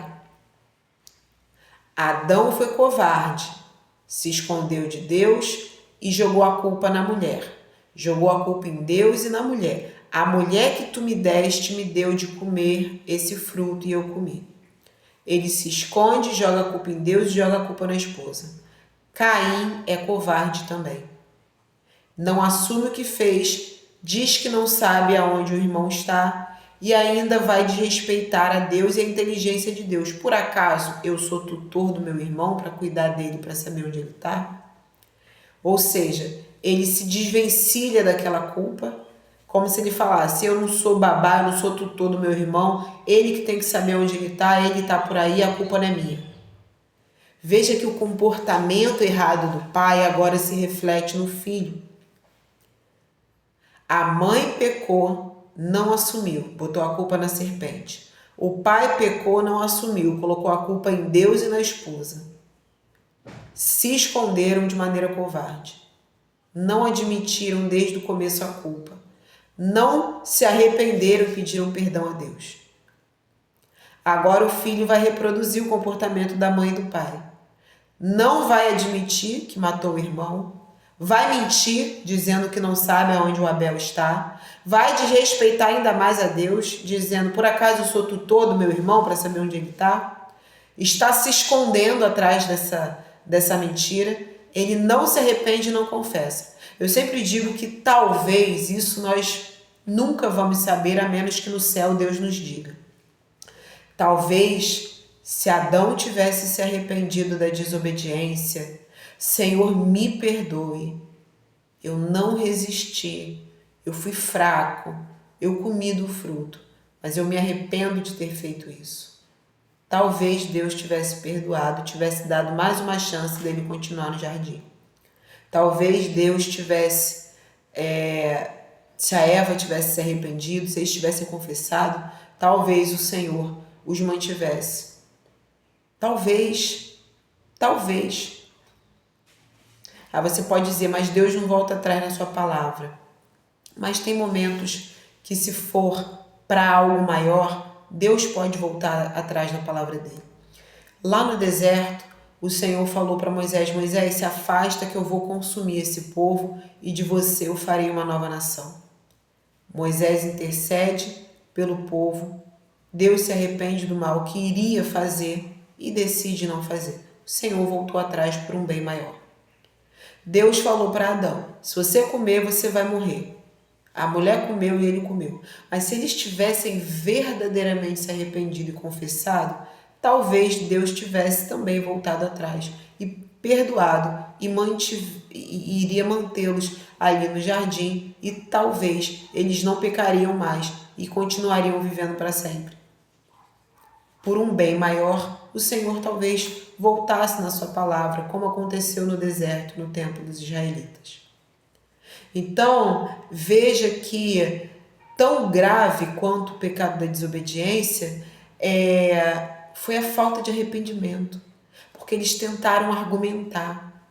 Adão foi covarde, se escondeu de Deus e jogou a culpa na mulher. Jogou a culpa em Deus e na mulher. A mulher que tu me deste me deu de comer esse fruto e eu comi. Ele se esconde, joga a culpa em Deus e joga a culpa na esposa. Caim é covarde também. Não assume o que fez, diz que não sabe aonde o irmão está e ainda vai desrespeitar a Deus e a inteligência de Deus. Por acaso eu sou tutor do meu irmão para cuidar dele, para saber onde ele está? Ou seja, ele se desvencilha daquela culpa, como se ele falasse, eu não sou babá, eu não sou tutor do meu irmão, ele que tem que saber onde ele está por aí, a culpa não é minha. Veja que o comportamento errado do pai agora se reflete no filho. A mãe pecou não assumiu, botou a culpa na serpente. O pai pecou, não assumiu, colocou a culpa em Deus e na esposa. Se esconderam de maneira covarde. Não admitiram desde o começo a culpa. Não se arrependeram e pediram perdão a Deus. Agora o filho vai reproduzir o comportamento da mãe e do pai. Não vai admitir que matou o irmão. Vai mentir, dizendo que não sabe aonde o Abel está. Vai desrespeitar ainda mais a Deus, dizendo, por acaso eu sou tutor do meu irmão para saber onde ele está? Está se escondendo atrás dessa mentira. Ele não se arrepende e não confessa. Eu sempre digo que talvez isso nós nunca vamos saber, a menos que no céu Deus nos diga. Talvez, se Adão tivesse se arrependido da desobediência, Senhor, me perdoe, eu não resisti, eu fui fraco, eu comi do fruto, mas eu me arrependo de ter feito isso. Talvez Deus tivesse perdoado, tivesse dado mais uma chance dele continuar no jardim. Talvez Deus tivesse, se a Eva tivesse se arrependido, se eles tivessem confessado, talvez o Senhor os mantivesse. Talvez. Aí você pode dizer, mas Deus não volta atrás na sua palavra. Mas tem momentos que, se for para algo maior, Deus pode voltar atrás na palavra dele. Lá no deserto, o Senhor falou para Moisés, Moisés, se afasta que eu vou consumir esse povo e de você eu farei uma nova nação. Moisés intercede pelo povo, Deus se arrepende do mal que iria fazer e decide não fazer. O Senhor voltou atrás por um bem maior. Deus falou para Adão, se você comer, você vai morrer. A mulher comeu e ele comeu. Mas se eles tivessem verdadeiramente se arrependido e confessado, talvez Deus tivesse também voltado atrás e perdoado e iria mantê-los ali no jardim e talvez eles não pecariam mais e continuariam vivendo para sempre. Por um bem maior, o Senhor talvez voltasse na sua palavra, como aconteceu no deserto, no tempo dos israelitas. Então, veja que tão grave quanto o pecado da desobediência foi a falta de arrependimento, porque eles tentaram argumentar.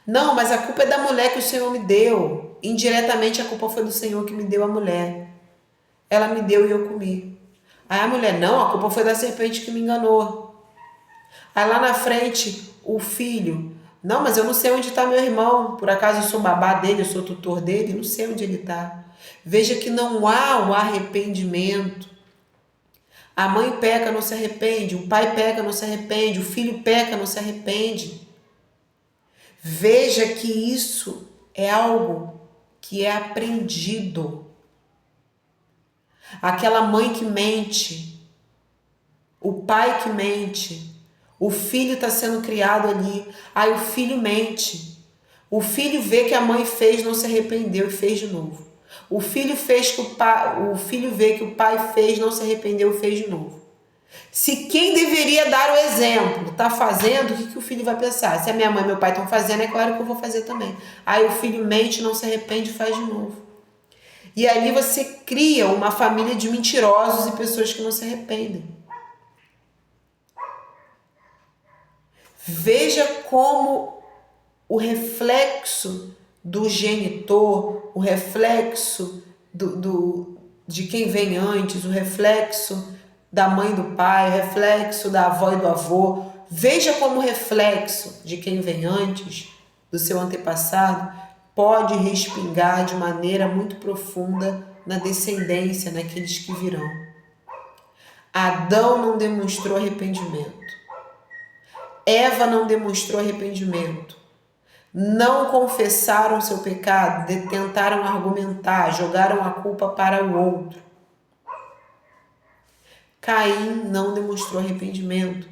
Não, mas a culpa é da mulher que o Senhor me deu. Indiretamente a culpa foi do Senhor que me deu a mulher. Ela me deu e eu comi. Aí a mulher, não, a culpa foi da serpente que me enganou. Aí lá na frente, o filho, não, mas eu não sei onde está meu irmão, por acaso eu sou babá dele, eu sou tutor dele, não sei onde ele está. Veja que não há o arrependimento. A mãe peca, não se arrepende, o pai peca, não se arrepende, o filho peca, não se arrepende. Veja que isso é algo que é aprendido. Aquela mãe que mente, o pai que mente, o filho está sendo criado ali, aí o filho mente. O filho vê que a mãe fez, não se arrependeu e fez de novo. O filho vê que o pai fez, não se arrependeu e fez de novo. Se quem deveria dar o exemplo está fazendo, o que o filho vai pensar? Se a minha mãe e meu pai estão fazendo, é claro que eu vou fazer também. Aí o filho mente, não se arrepende e faz de novo. E ali você cria uma família de mentirosos e pessoas que não se arrependem. Veja como o reflexo do genitor, o reflexo de quem vem antes, o reflexo da mãe e do pai, o reflexo da avó e do avô. Veja como o reflexo de quem vem antes, do seu antepassado, pode respingar de maneira muito profunda na descendência, naqueles que virão. Adão não demonstrou arrependimento. Eva não demonstrou arrependimento. Não confessaram seu pecado, tentaram argumentar, jogaram a culpa para o outro. Caim não demonstrou arrependimento.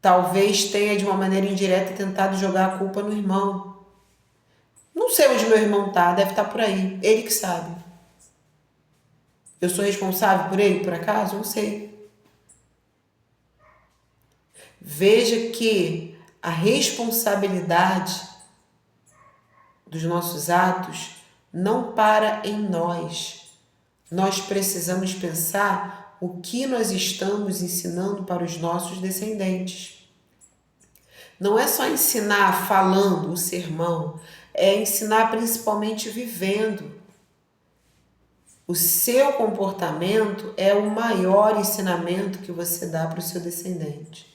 Talvez tenha, de uma maneira indireta, tentado jogar a culpa no irmão. Não sei onde meu irmão está, deve estar por aí. Ele que sabe. Eu sou responsável por ele, por acaso? Não sei. Veja que a responsabilidade dos nossos atos não para em nós. Nós precisamos pensar o que nós estamos ensinando para os nossos descendentes. Não é só ensinar falando o sermão, é ensinar principalmente vivendo. O seu comportamento é o maior ensinamento que você dá para o seu descendente.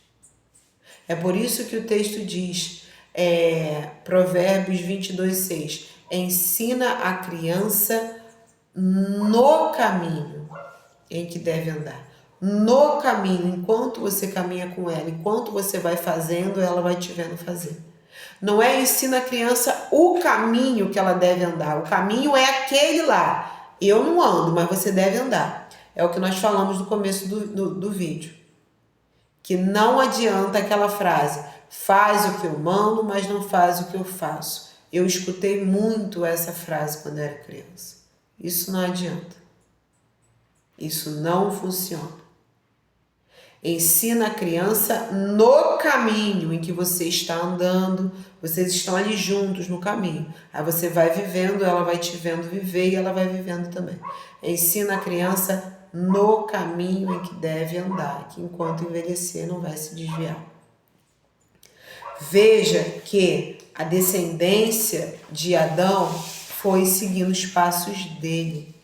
É por isso que o texto diz, Provérbios 22:6, ensina a criança no caminho em que deve andar. No caminho, enquanto você caminha com ela, enquanto você vai fazendo, ela vai te vendo fazer. Não é ensina a criança o caminho que ela deve andar. O caminho é aquele lá. Eu não ando, mas você deve andar. É o que nós falamos no começo do vídeo. Que não adianta aquela frase, faz o que eu mando, mas não faz o que eu faço. Eu escutei muito essa frase quando eu era criança. Isso não adianta. Isso não funciona. Ensina a criança no caminho em que você está andando, vocês estão ali juntos no caminho. Aí você vai vivendo, ela vai te vendo viver e ela vai vivendo também. Ensina a criança no caminho em que deve andar, que enquanto envelhecer não vai se desviar. Veja que a descendência de Adão foi seguindo os passos dele.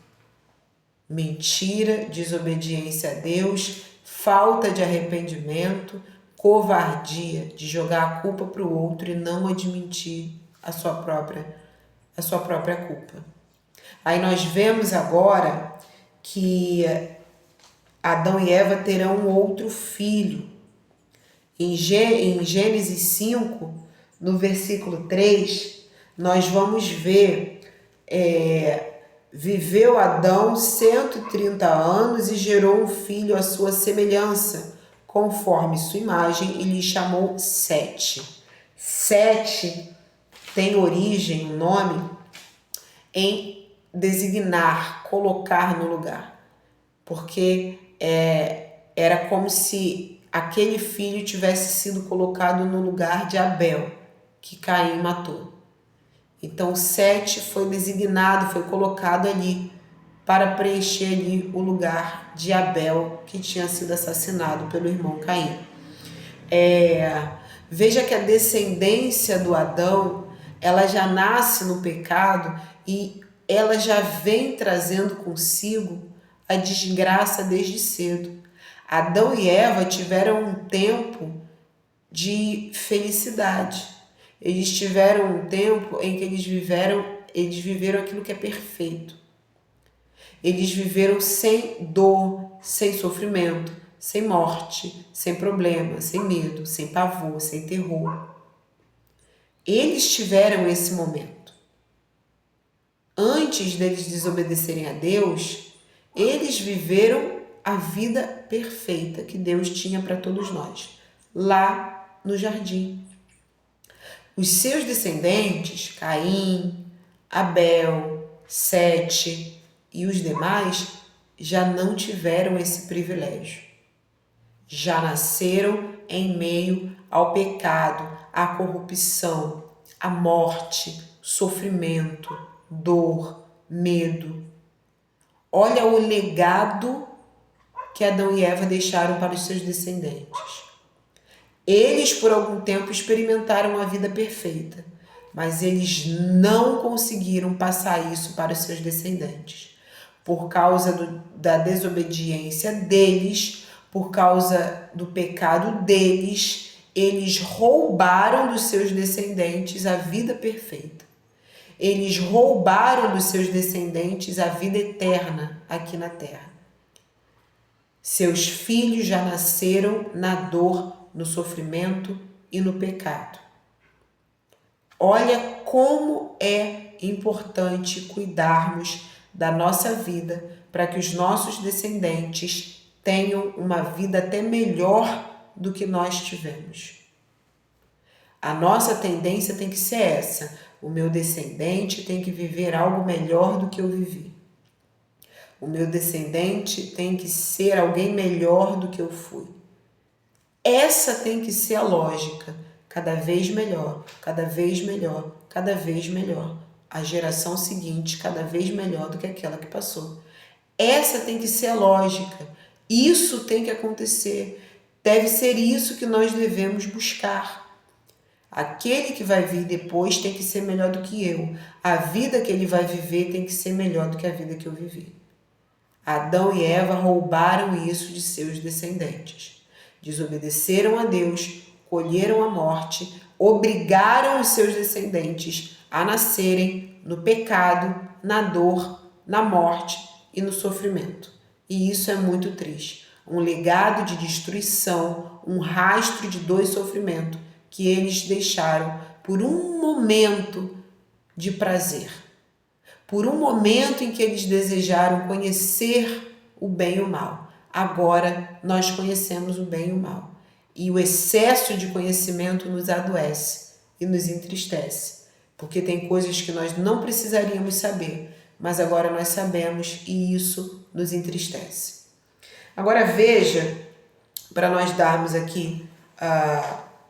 Mentira, desobediência a Deus, falta de arrependimento, covardia de jogar a culpa para o outro e não admitir a sua própria culpa. Aí nós vemos agora que Adão e Eva terão um outro filho. Em Gênesis 5, no versículo 3, nós vamos ver, viveu Adão 130 anos e gerou um filho à sua semelhança, conforme sua imagem, e lhe chamou Sete. Sete tem origem, um nome, em designar, colocar no lugar. Porque era como se aquele filho tivesse sido colocado no lugar de Abel, que Caim matou. Então, Sete foi designado, foi colocado ali para preencher ali o lugar de Abel, que tinha sido assassinado pelo irmão Caim. Veja que a descendência do Adão, ela já nasce no pecado e ela já vem trazendo consigo a desgraça desde cedo. Adão e Eva tiveram um tempo de felicidade. Eles tiveram um tempo em que eles viveram aquilo que é perfeito. Eles viveram sem dor, sem sofrimento, sem morte, sem problema, sem medo, sem pavor, sem terror. Eles tiveram esse momento. Antes deles desobedecerem a Deus, eles viveram a vida perfeita que Deus tinha para todos nós, lá no jardim. Os seus descendentes, Caim, Abel, Sete e os demais, já não tiveram esse privilégio. Já nasceram em meio ao pecado, à corrupção, à morte, sofrimento, dor, medo. Olha o legado que Adão e Eva deixaram para os seus descendentes. Eles, por algum tempo, experimentaram a vida perfeita, mas eles não conseguiram passar isso para os seus descendentes. Por causa da desobediência deles, por causa do pecado deles, eles roubaram dos seus descendentes a vida perfeita. Eles roubaram dos seus descendentes a vida eterna aqui na terra. Seus filhos já nasceram na dor, no sofrimento e no pecado. Olha como é importante cuidarmos da nossa vida para que os nossos descendentes tenham uma vida até melhor do que nós tivemos. A nossa tendência tem que ser essa. O meu descendente tem que viver algo melhor do que eu vivi. O meu descendente tem que ser alguém melhor do que eu fui. Essa tem que ser a lógica. Cada vez melhor, cada vez melhor, cada vez melhor. a geração seguinte cada vez melhor do que aquela que passou. Essa tem que ser a lógica. Isso tem que acontecer. Deve ser isso que nós devemos buscar. Aquele que vai vir depois tem que ser melhor do que eu. A vida que ele vai viver tem que ser melhor do que a vida que eu vivi. Adão e Eva roubaram isso de seus descendentes. Desobedeceram a Deus, colheram a morte, obrigaram os seus descendentes a nascerem no pecado, na dor, na morte e no sofrimento. E isso é muito triste. Um legado de destruição, um rastro de dor e sofrimento que eles deixaram por um momento de prazer. Por um momento em que eles desejaram conhecer o bem e o mal. Agora nós conhecemos o bem e o mal. E o excesso de conhecimento nos adoece e nos entristece. Porque tem coisas que nós não precisaríamos saber, mas agora nós sabemos e isso nos entristece. Agora veja, para nós darmos aqui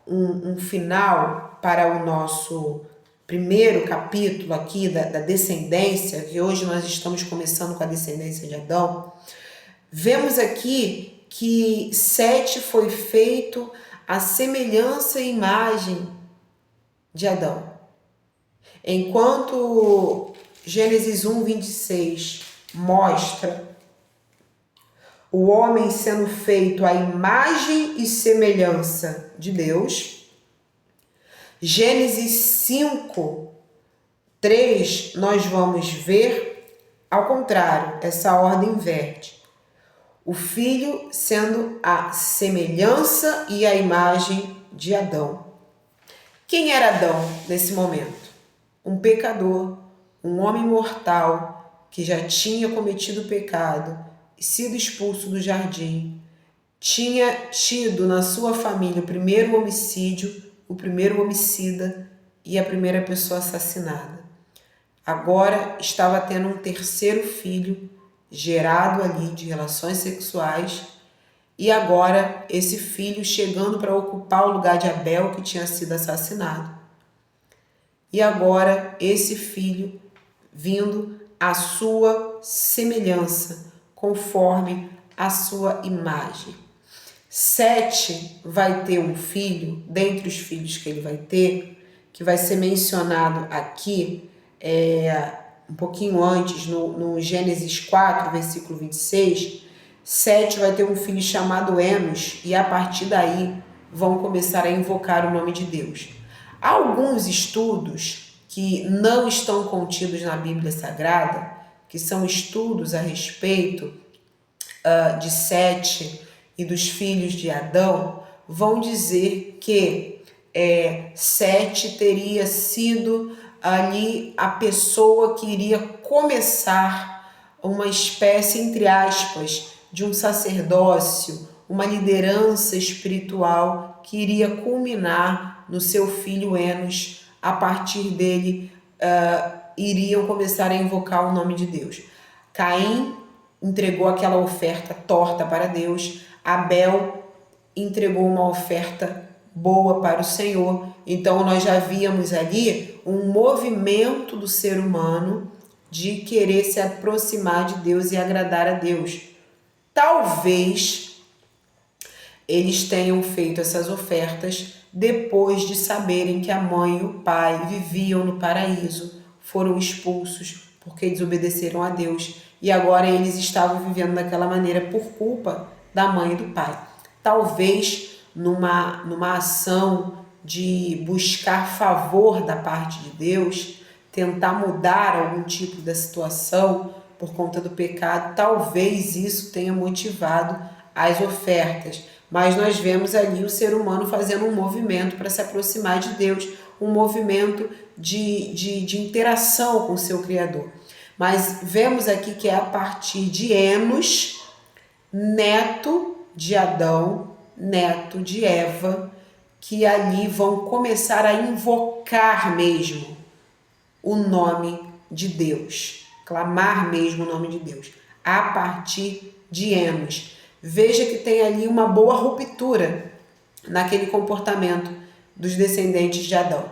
um final para o nosso primeiro capítulo aqui da descendência, que hoje nós estamos começando com a descendência de Adão, vemos aqui que Sete foi feito à semelhança e imagem de Adão. Enquanto Gênesis 1:26 mostra o homem sendo feito à imagem e semelhança de Deus, Gênesis 5:3 nós vamos ver ao contrário, essa ordem inverte. O filho sendo a semelhança e a imagem de Adão. Quem era Adão nesse momento? Um pecador, um homem mortal que já tinha cometido pecado e sido expulso do jardim. Tinha tido na sua família o primeiro homicídio, o primeiro homicida e a primeira pessoa assassinada. Agora estava tendo um terceiro filho gerado ali de relações sexuais e agora esse filho chegando para ocupar o lugar de Abel, que tinha sido assassinado. E agora esse filho vindo à sua semelhança, conforme a sua imagem. Sete vai ter um filho, dentre os filhos que ele vai ter, que vai ser mencionado aqui, um pouquinho antes, no Gênesis 4, versículo 26, Sete vai ter um filho chamado Enos, e a partir daí vão começar a invocar o nome de Deus. Há alguns estudos que não estão contidos na Bíblia Sagrada, que são estudos a respeito de Sete e dos filhos de Adão, vão dizer que Sete teria sido ali a pessoa que iria começar uma espécie, entre aspas, de um sacerdócio, uma liderança espiritual que iria culminar no seu filho Enos. A partir dele iriam começar a invocar o nome de Deus. Caim entregou aquela oferta torta para Deus, Abel entregou uma oferta boa para o Senhor. Então nós já víamos ali um movimento do ser humano de querer se aproximar de Deus e agradar a Deus. Talvez eles tenham feito essas ofertas depois de saberem que a mãe e o pai viviam no paraíso, foram expulsos porque desobedeceram a Deus e agora eles estavam vivendo daquela maneira por culpa da mãe e do pai. Talvez numa ação de buscar favor da parte de Deus, tentar mudar algum tipo da situação por conta do pecado, talvez isso tenha motivado as ofertas. Mas nós vemos ali o ser humano fazendo um movimento para se aproximar de Deus, um movimento de interação com o seu Criador. Mas vemos aqui que é a partir de Enos, neto de Adão, neto de Eva, que ali vão começar a invocar mesmo o nome de Deus, clamar mesmo o nome de Deus, a partir de Enos. Veja que tem ali uma boa ruptura naquele comportamento dos descendentes de Adão.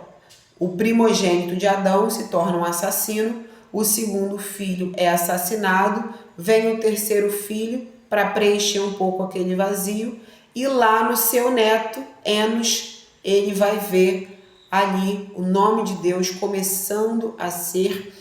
O primogênito de Adão se torna um assassino, o segundo filho é assassinado, vem o terceiro filho para preencher um pouco aquele vazio, e lá no seu neto, Enos, ele vai ver ali o nome de Deus começando a ser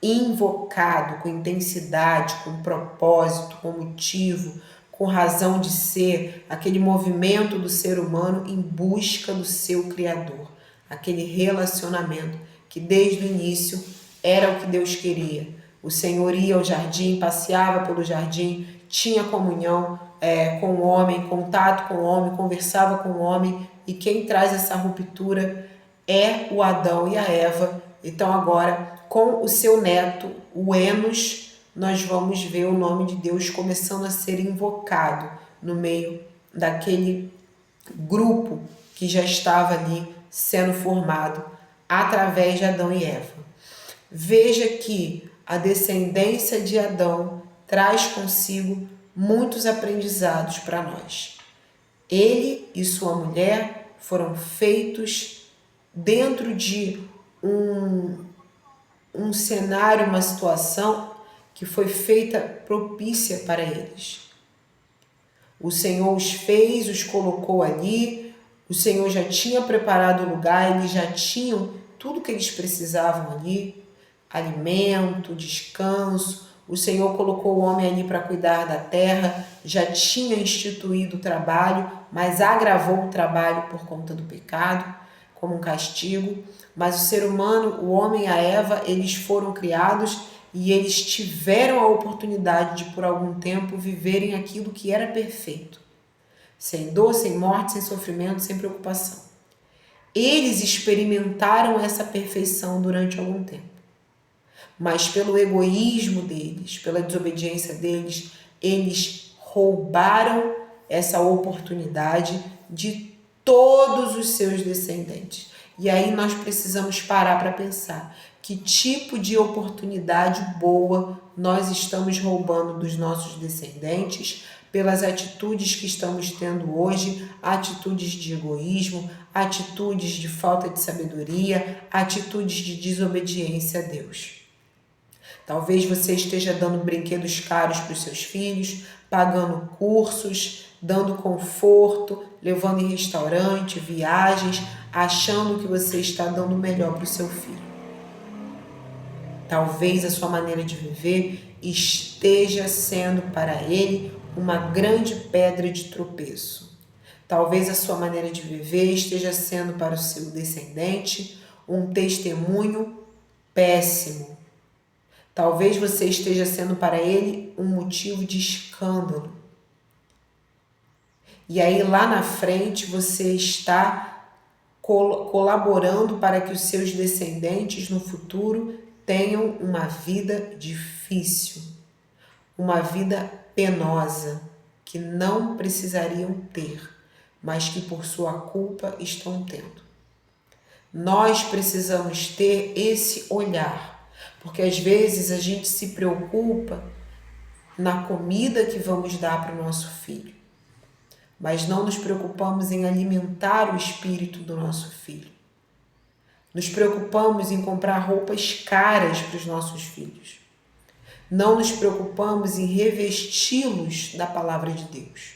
invocado com intensidade, com propósito, com motivo, com razão de ser, aquele movimento do ser humano em busca do seu Criador, aquele relacionamento que desde o início era o que Deus queria. O Senhor ia ao jardim, passeava pelo jardim, tinha comunhão com o homem, contato com o homem, conversava com o homem, e quem traz essa ruptura é o Adão e a Eva. Então agora, com o seu neto, o Enos, nós vamos ver o nome de Deus começando a ser invocado no meio daquele grupo que já estava ali sendo formado através de Adão e Eva. Veja que a descendência de Adão traz consigo muitos aprendizados para nós. Ele e sua mulher foram feitos dentro de um cenário, uma situação que foi feita propícia para eles. O Senhor os fez, os colocou ali, o Senhor já tinha preparado o lugar, eles já tinham tudo que eles precisavam ali, alimento, descanso. O Senhor colocou o homem ali para cuidar da terra, já tinha instituído o trabalho, mas agravou o trabalho por conta do pecado, como um castigo. Mas o ser humano, o homem e a Eva, eles foram criados e eles tiveram a oportunidade de, por algum tempo, viverem aquilo que era perfeito. Sem dor, sem morte, sem sofrimento, sem preocupação. Eles experimentaram essa perfeição durante algum tempo. Mas pelo egoísmo deles, pela desobediência deles, eles roubaram essa oportunidade de todos os seus descendentes. E aí nós precisamos parar para pensar que tipo de oportunidade boa nós estamos roubando dos nossos descendentes pelas atitudes que estamos tendo hoje, atitudes de egoísmo, atitudes de falta de sabedoria, atitudes de desobediência a Deus. Talvez você esteja dando brinquedos caros para os seus filhos, pagando cursos, dando conforto, levando em restaurante, viagens, achando que você está dando o melhor para o seu filho. Talvez a sua maneira de viver esteja sendo para ele uma grande pedra de tropeço. Talvez a sua maneira de viver esteja sendo para o seu descendente um testemunho péssimo. Talvez você esteja sendo para ele um motivo de escândalo. E aí lá na frente você está colaborando para que os seus descendentes no futuro tenham uma vida difícil, uma vida penosa, que não precisariam ter, mas que por sua culpa estão tendo. Nós precisamos ter esse olhar. Porque às vezes a gente se preocupa na comida que vamos dar para o nosso filho, mas não nos preocupamos em alimentar o espírito do nosso filho. Nos preocupamos em comprar roupas caras para os nossos filhos. Não nos preocupamos em revesti-los da palavra de Deus.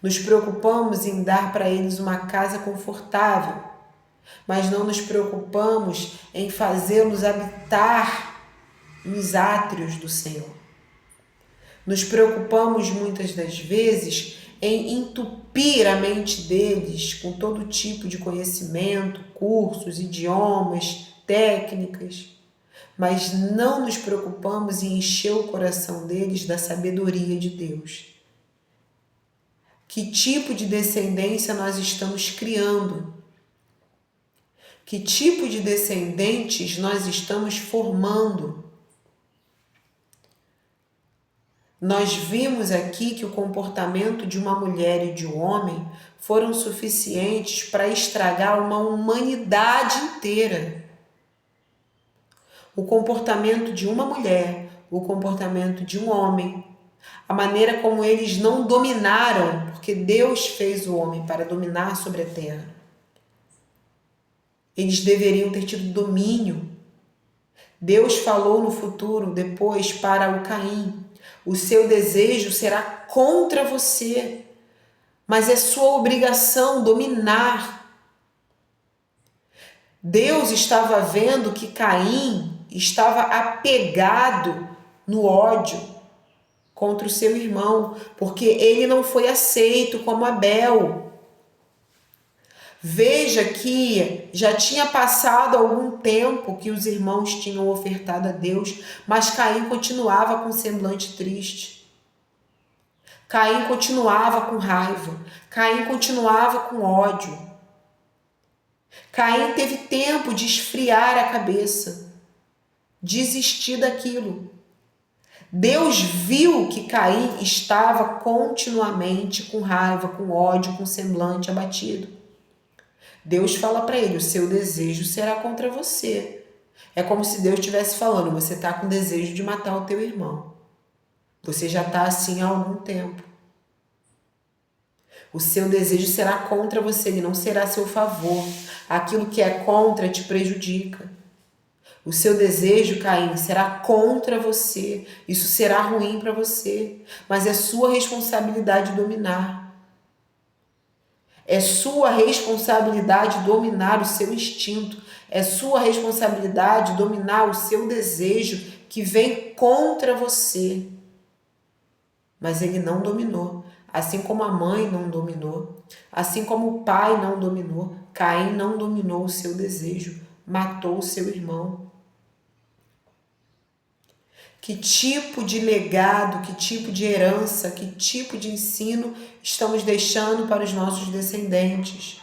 Nos preocupamos em dar para eles uma casa confortável, mas não nos preocupamos em fazê-los habitar nos átrios do Senhor. Nos preocupamos muitas das vezes em entupir a mente deles com todo tipo de conhecimento, cursos, idiomas, técnicas, mas não nos preocupamos em encher o coração deles da sabedoria de Deus. Que tipo de descendência nós estamos criando? Que tipo de descendentes nós estamos formando? Nós vimos aqui que o comportamento de uma mulher e de um homem foram suficientes para estragar uma humanidade inteira. O comportamento de uma mulher, o comportamento de um homem, a maneira como eles não dominaram, porque Deus fez o homem para dominar sobre a terra. Eles deveriam ter tido domínio. Deus falou no futuro, depois, para o Caim: o seu desejo será contra você, mas é sua obrigação dominar. Deus estava vendo que Caim estava apegado no ódio contra o seu irmão, porque ele não foi aceito como Abel. Veja que já tinha passado algum tempo que os irmãos tinham ofertado a Deus, mas Caim continuava com semblante triste. Caim continuava com raiva. Caim continuava com ódio. Caim teve tempo de esfriar a cabeça, desistir daquilo. Deus viu que Caim estava continuamente com raiva, com ódio, com semblante abatido. Deus fala para ele: o seu desejo será contra você. É como se Deus estivesse falando: você está com desejo de matar o teu irmão. Você já está assim há algum tempo. O seu desejo será contra você, ele não será a seu favor. Aquilo que é contra te prejudica. O seu desejo, Caim, será contra você. Isso será ruim para você. Mas é sua responsabilidade dominar. É sua responsabilidade dominar o seu instinto. É sua responsabilidade dominar o seu desejo que vem contra você. Mas ele não dominou. Assim como a mãe não dominou, assim como o pai não dominou, Caim não dominou o seu desejo, matou o seu irmão. Que tipo de legado, que tipo de herança, que tipo de ensino estamos deixando para os nossos descendentes?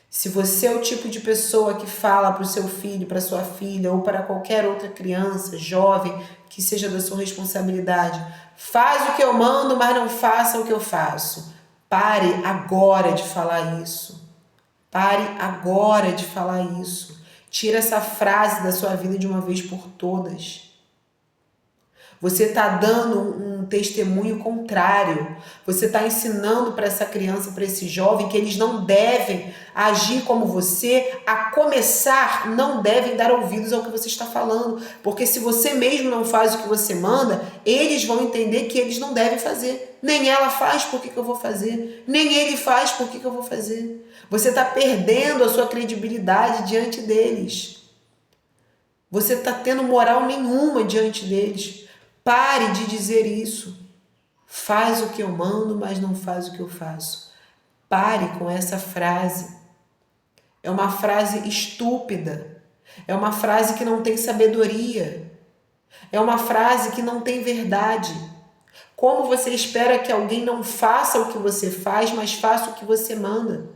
Se você é o tipo de pessoa que fala para o seu filho, para sua filha ou para qualquer outra criança, jovem, que seja da sua responsabilidade, faz o que eu mando, mas não faça o que eu faço. Pare agora de falar isso. Pare agora de falar isso. Tira essa frase da sua vida de uma vez por todas. Você está dando um testemunho contrário. Você está ensinando para essa criança, para esse jovem, que eles não devem agir como você. A começar, não devem dar ouvidos ao que você está falando. Porque se você mesmo não faz o que você manda, eles vão entender que eles não devem fazer. Nem ela faz, por que eu vou fazer? Nem ele faz, por que eu vou fazer? Você está perdendo a sua credibilidade diante deles. Você está tendo moral nenhuma diante deles. Pare de dizer isso. Faz o que eu mando, mas não faz o que eu faço. Pare com essa frase. É uma frase estúpida. É uma frase que não tem sabedoria. É uma frase que não tem verdade. Como você espera que alguém não faça o que você faz, mas faça o que você manda?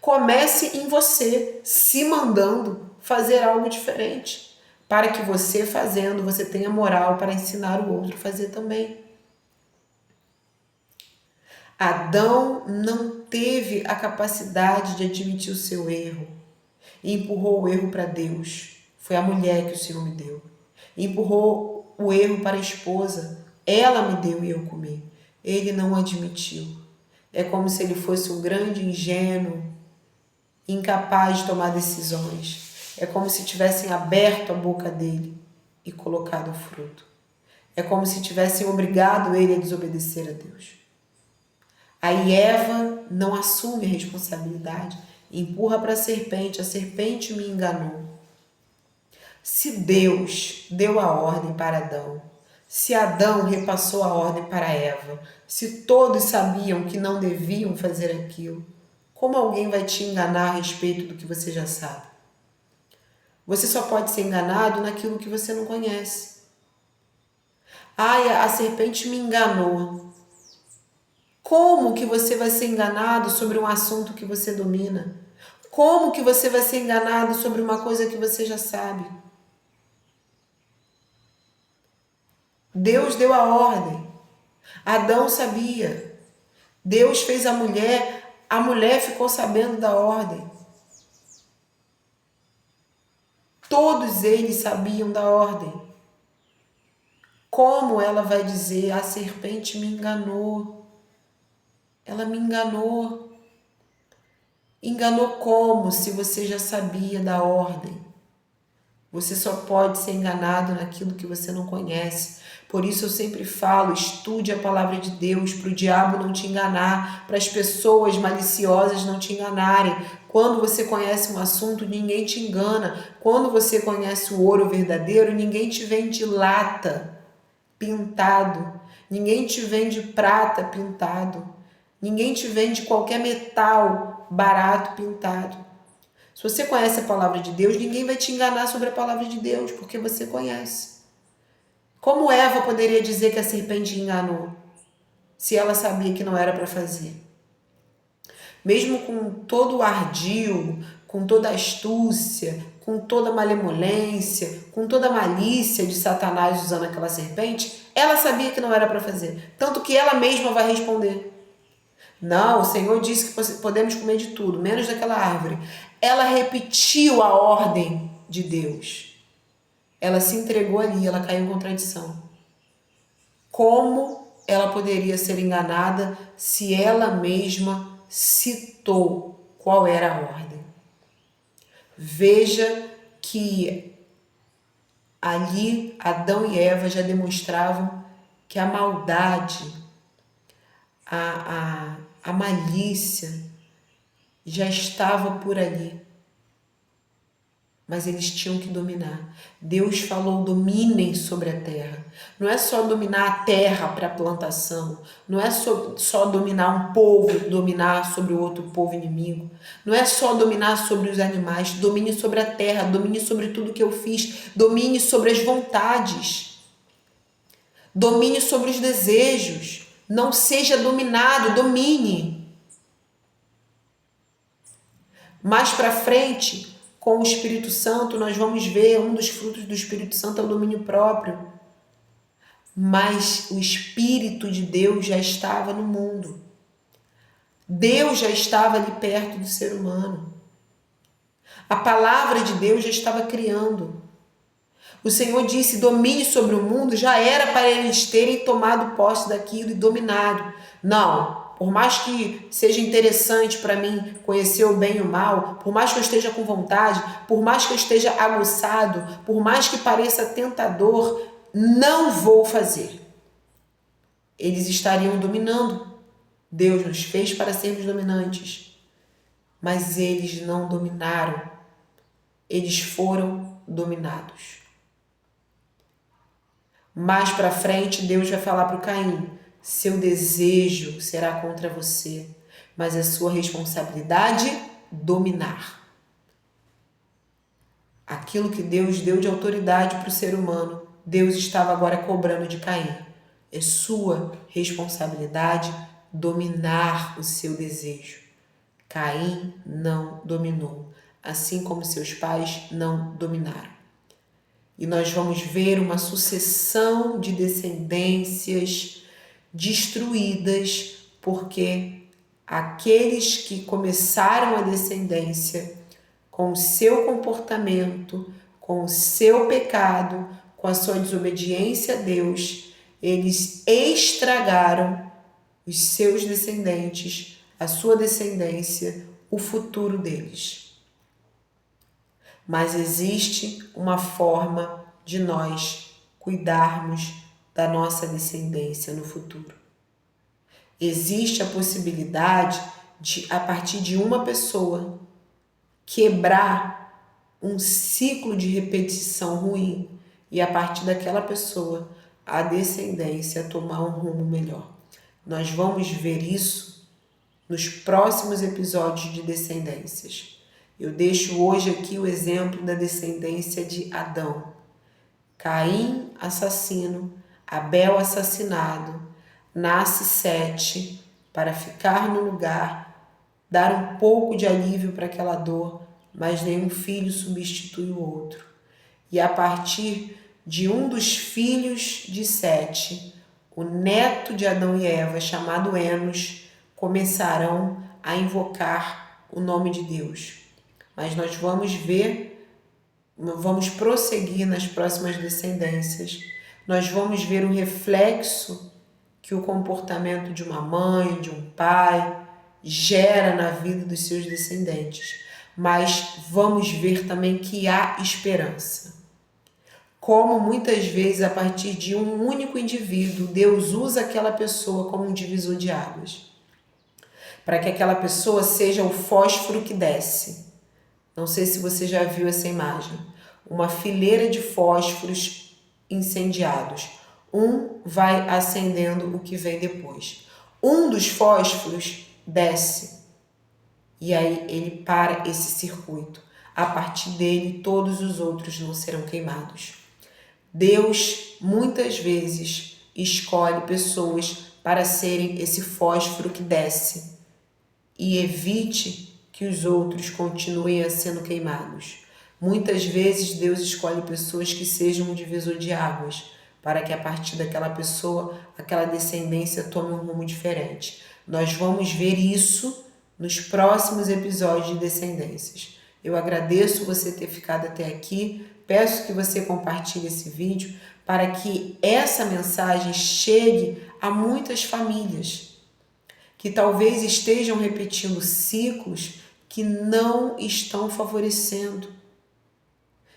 Comece em você, se mandando fazer algo diferente. Para que você fazendo, você tenha moral para ensinar o outro a fazer também. Adão não teve a capacidade de admitir o seu erro e empurrou o erro para Deus. Foi a mulher que o Senhor me deu. Empurrou o erro para a esposa. Ela me deu e eu comi. Ele não admitiu. É como se ele fosse um grande ingênuo, incapaz de tomar decisões. É como se tivessem aberto a boca dele e colocado o fruto. É como se tivessem obrigado ele a desobedecer a Deus. Aí Eva não assume a responsabilidade, empurra para a serpente me enganou. Se Deus deu a ordem para Adão, se Adão repassou a ordem para Eva, se todos sabiam que não deviam fazer aquilo, como alguém vai te enganar a respeito do que você já sabe? Você só pode ser enganado naquilo que você não conhece. Ai, a serpente me enganou. Como que você vai ser enganado sobre um assunto que você domina? Como que você vai ser enganado sobre uma coisa que você já sabe? Deus deu a ordem. Adão sabia. Deus fez a mulher ficou sabendo da ordem. Todos eles sabiam da ordem. Como ela vai dizer, a serpente me enganou? Ela me enganou. Enganou como, se você já sabia da ordem? Você só pode ser enganado naquilo que você não conhece. Por isso eu sempre falo, estude a palavra de Deus, para o diabo não te enganar, para as pessoas maliciosas não te enganarem. Quando você conhece um assunto, ninguém te engana. Quando você conhece o ouro verdadeiro, ninguém te vende lata pintado. Ninguém te vende prata pintado. Ninguém te vende qualquer metal barato pintado. Se você conhece a palavra de Deus, ninguém vai te enganar sobre a palavra de Deus, porque você conhece. Como Eva poderia dizer que a serpente enganou, se ela sabia que não era para fazer? Mesmo com todo o ardil, com toda a astúcia, com toda a malemolência, com toda a malícia de Satanás usando aquela serpente, ela sabia que não era para fazer. Tanto que ela mesma vai responder. Não, o Senhor disse que podemos comer de tudo, menos daquela árvore. Ela repetiu a ordem de Deus. Ela se entregou ali, ela caiu em contradição. Como ela poderia ser enganada se ela mesma citou qual era a ordem? Veja que ali Adão e Eva já demonstravam que a maldade, a malícia já estava por ali. Mas eles tinham que dominar. Deus falou, dominem sobre a terra. Não é só dominar a terra para a plantação. Não é só dominar um povo, dominar sobre o outro povo inimigo. Não é só dominar sobre os animais. Domine sobre a terra, domine sobre tudo que eu fiz. Domine sobre as vontades. Domine sobre os desejos. Não seja dominado, domine. Mais para frente, com o Espírito Santo, nós vamos ver um dos frutos do Espírito Santo é o domínio próprio. Mas o Espírito de Deus já estava no mundo. Deus já estava ali perto do ser humano. A palavra de Deus já estava criando. O Senhor disse, domine sobre o mundo, já era para eles terem tomado posse daquilo e dominado. Não. Por mais que seja interessante para mim conhecer o bem e o mal, por mais que eu esteja com vontade, por mais que eu esteja aguçado, por mais que pareça tentador, não vou fazer. Eles estariam dominando. Deus nos fez para sermos dominantes, mas eles não dominaram. Eles foram dominados. Mais para frente, Deus vai falar para o Caim, seu desejo será contra você, mas é sua responsabilidade dominar. Aquilo que Deus deu de autoridade para o ser humano, Deus estava agora cobrando de Caim. É sua responsabilidade dominar o seu desejo. Caim não dominou, assim como seus pais não dominaram. E nós vamos ver uma sucessão de descendências destruídas, porque aqueles que começaram a descendência com o seu comportamento, com o seu pecado, com a sua desobediência a Deus, eles estragaram os seus descendentes, a sua descendência, o futuro deles. Mas existe uma forma de nós cuidarmos da nossa descendência no futuro. Existe a possibilidade de, a partir de uma pessoa, quebrar um ciclo de repetição ruim e a partir daquela pessoa a descendência tomar um rumo melhor. Nós vamos ver isso nos próximos episódios de descendências. Eu deixo hoje aqui o exemplo da descendência de Adão. Caim, assassino, Abel assassinado, nasce Sete para ficar no lugar, dar um pouco de alívio para aquela dor, mas nenhum filho substitui o outro. E a partir de um dos filhos de Sete, o neto de Adão e Eva, chamado Enos, começarão a invocar o nome de Deus. Mas nós vamos ver, vamos prosseguir nas próximas descendências. Nós vamos ver o reflexo que o comportamento de uma mãe, de um pai, gera na vida dos seus descendentes. Mas vamos ver também que há esperança. Como muitas vezes, a partir de um único indivíduo, Deus usa aquela pessoa como um divisor de águas, para que aquela pessoa seja o fósforo que desce. Não sei se você já viu essa imagem. Uma fileira de fósforos incendiados. Um vai acendendo o que vem depois. Um dos fósforos desce e aí ele para esse circuito. A partir dele, todos os outros não serão queimados. Deus muitas vezes escolhe pessoas para serem esse fósforo que desce e evite que os outros continuem sendo queimados. Muitas vezes Deus escolhe pessoas que sejam um divisor de águas, para que a partir daquela pessoa, aquela descendência tome um rumo diferente. Nós vamos ver isso nos próximos episódios de Descendências. Eu agradeço você ter ficado até aqui. Peço que você compartilhe esse vídeo para que essa mensagem chegue a muitas famílias que talvez estejam repetindo ciclos que não estão favorecendo.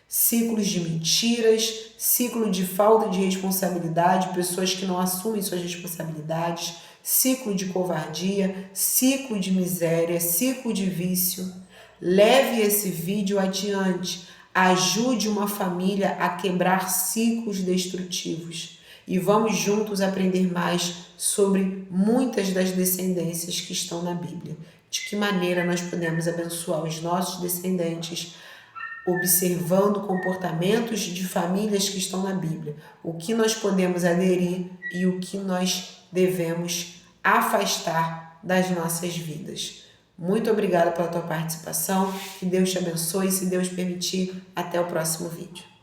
Ciclos de mentiras, ciclo de falta de responsabilidade, pessoas que não assumem suas responsabilidades, ciclo de covardia, ciclo de miséria, ciclo de vício. Leve esse vídeo adiante. Ajude uma família a quebrar ciclos destrutivos. E vamos juntos aprender mais sobre muitas das descendências que estão na Bíblia. De que maneira nós podemos abençoar os nossos descendentes, observando comportamentos de famílias que estão na Bíblia. O que nós podemos aderir e o que nós devemos afastar das nossas vidas. Muito obrigada pela tua participação, que Deus te abençoe e, se Deus permitir, até o próximo vídeo.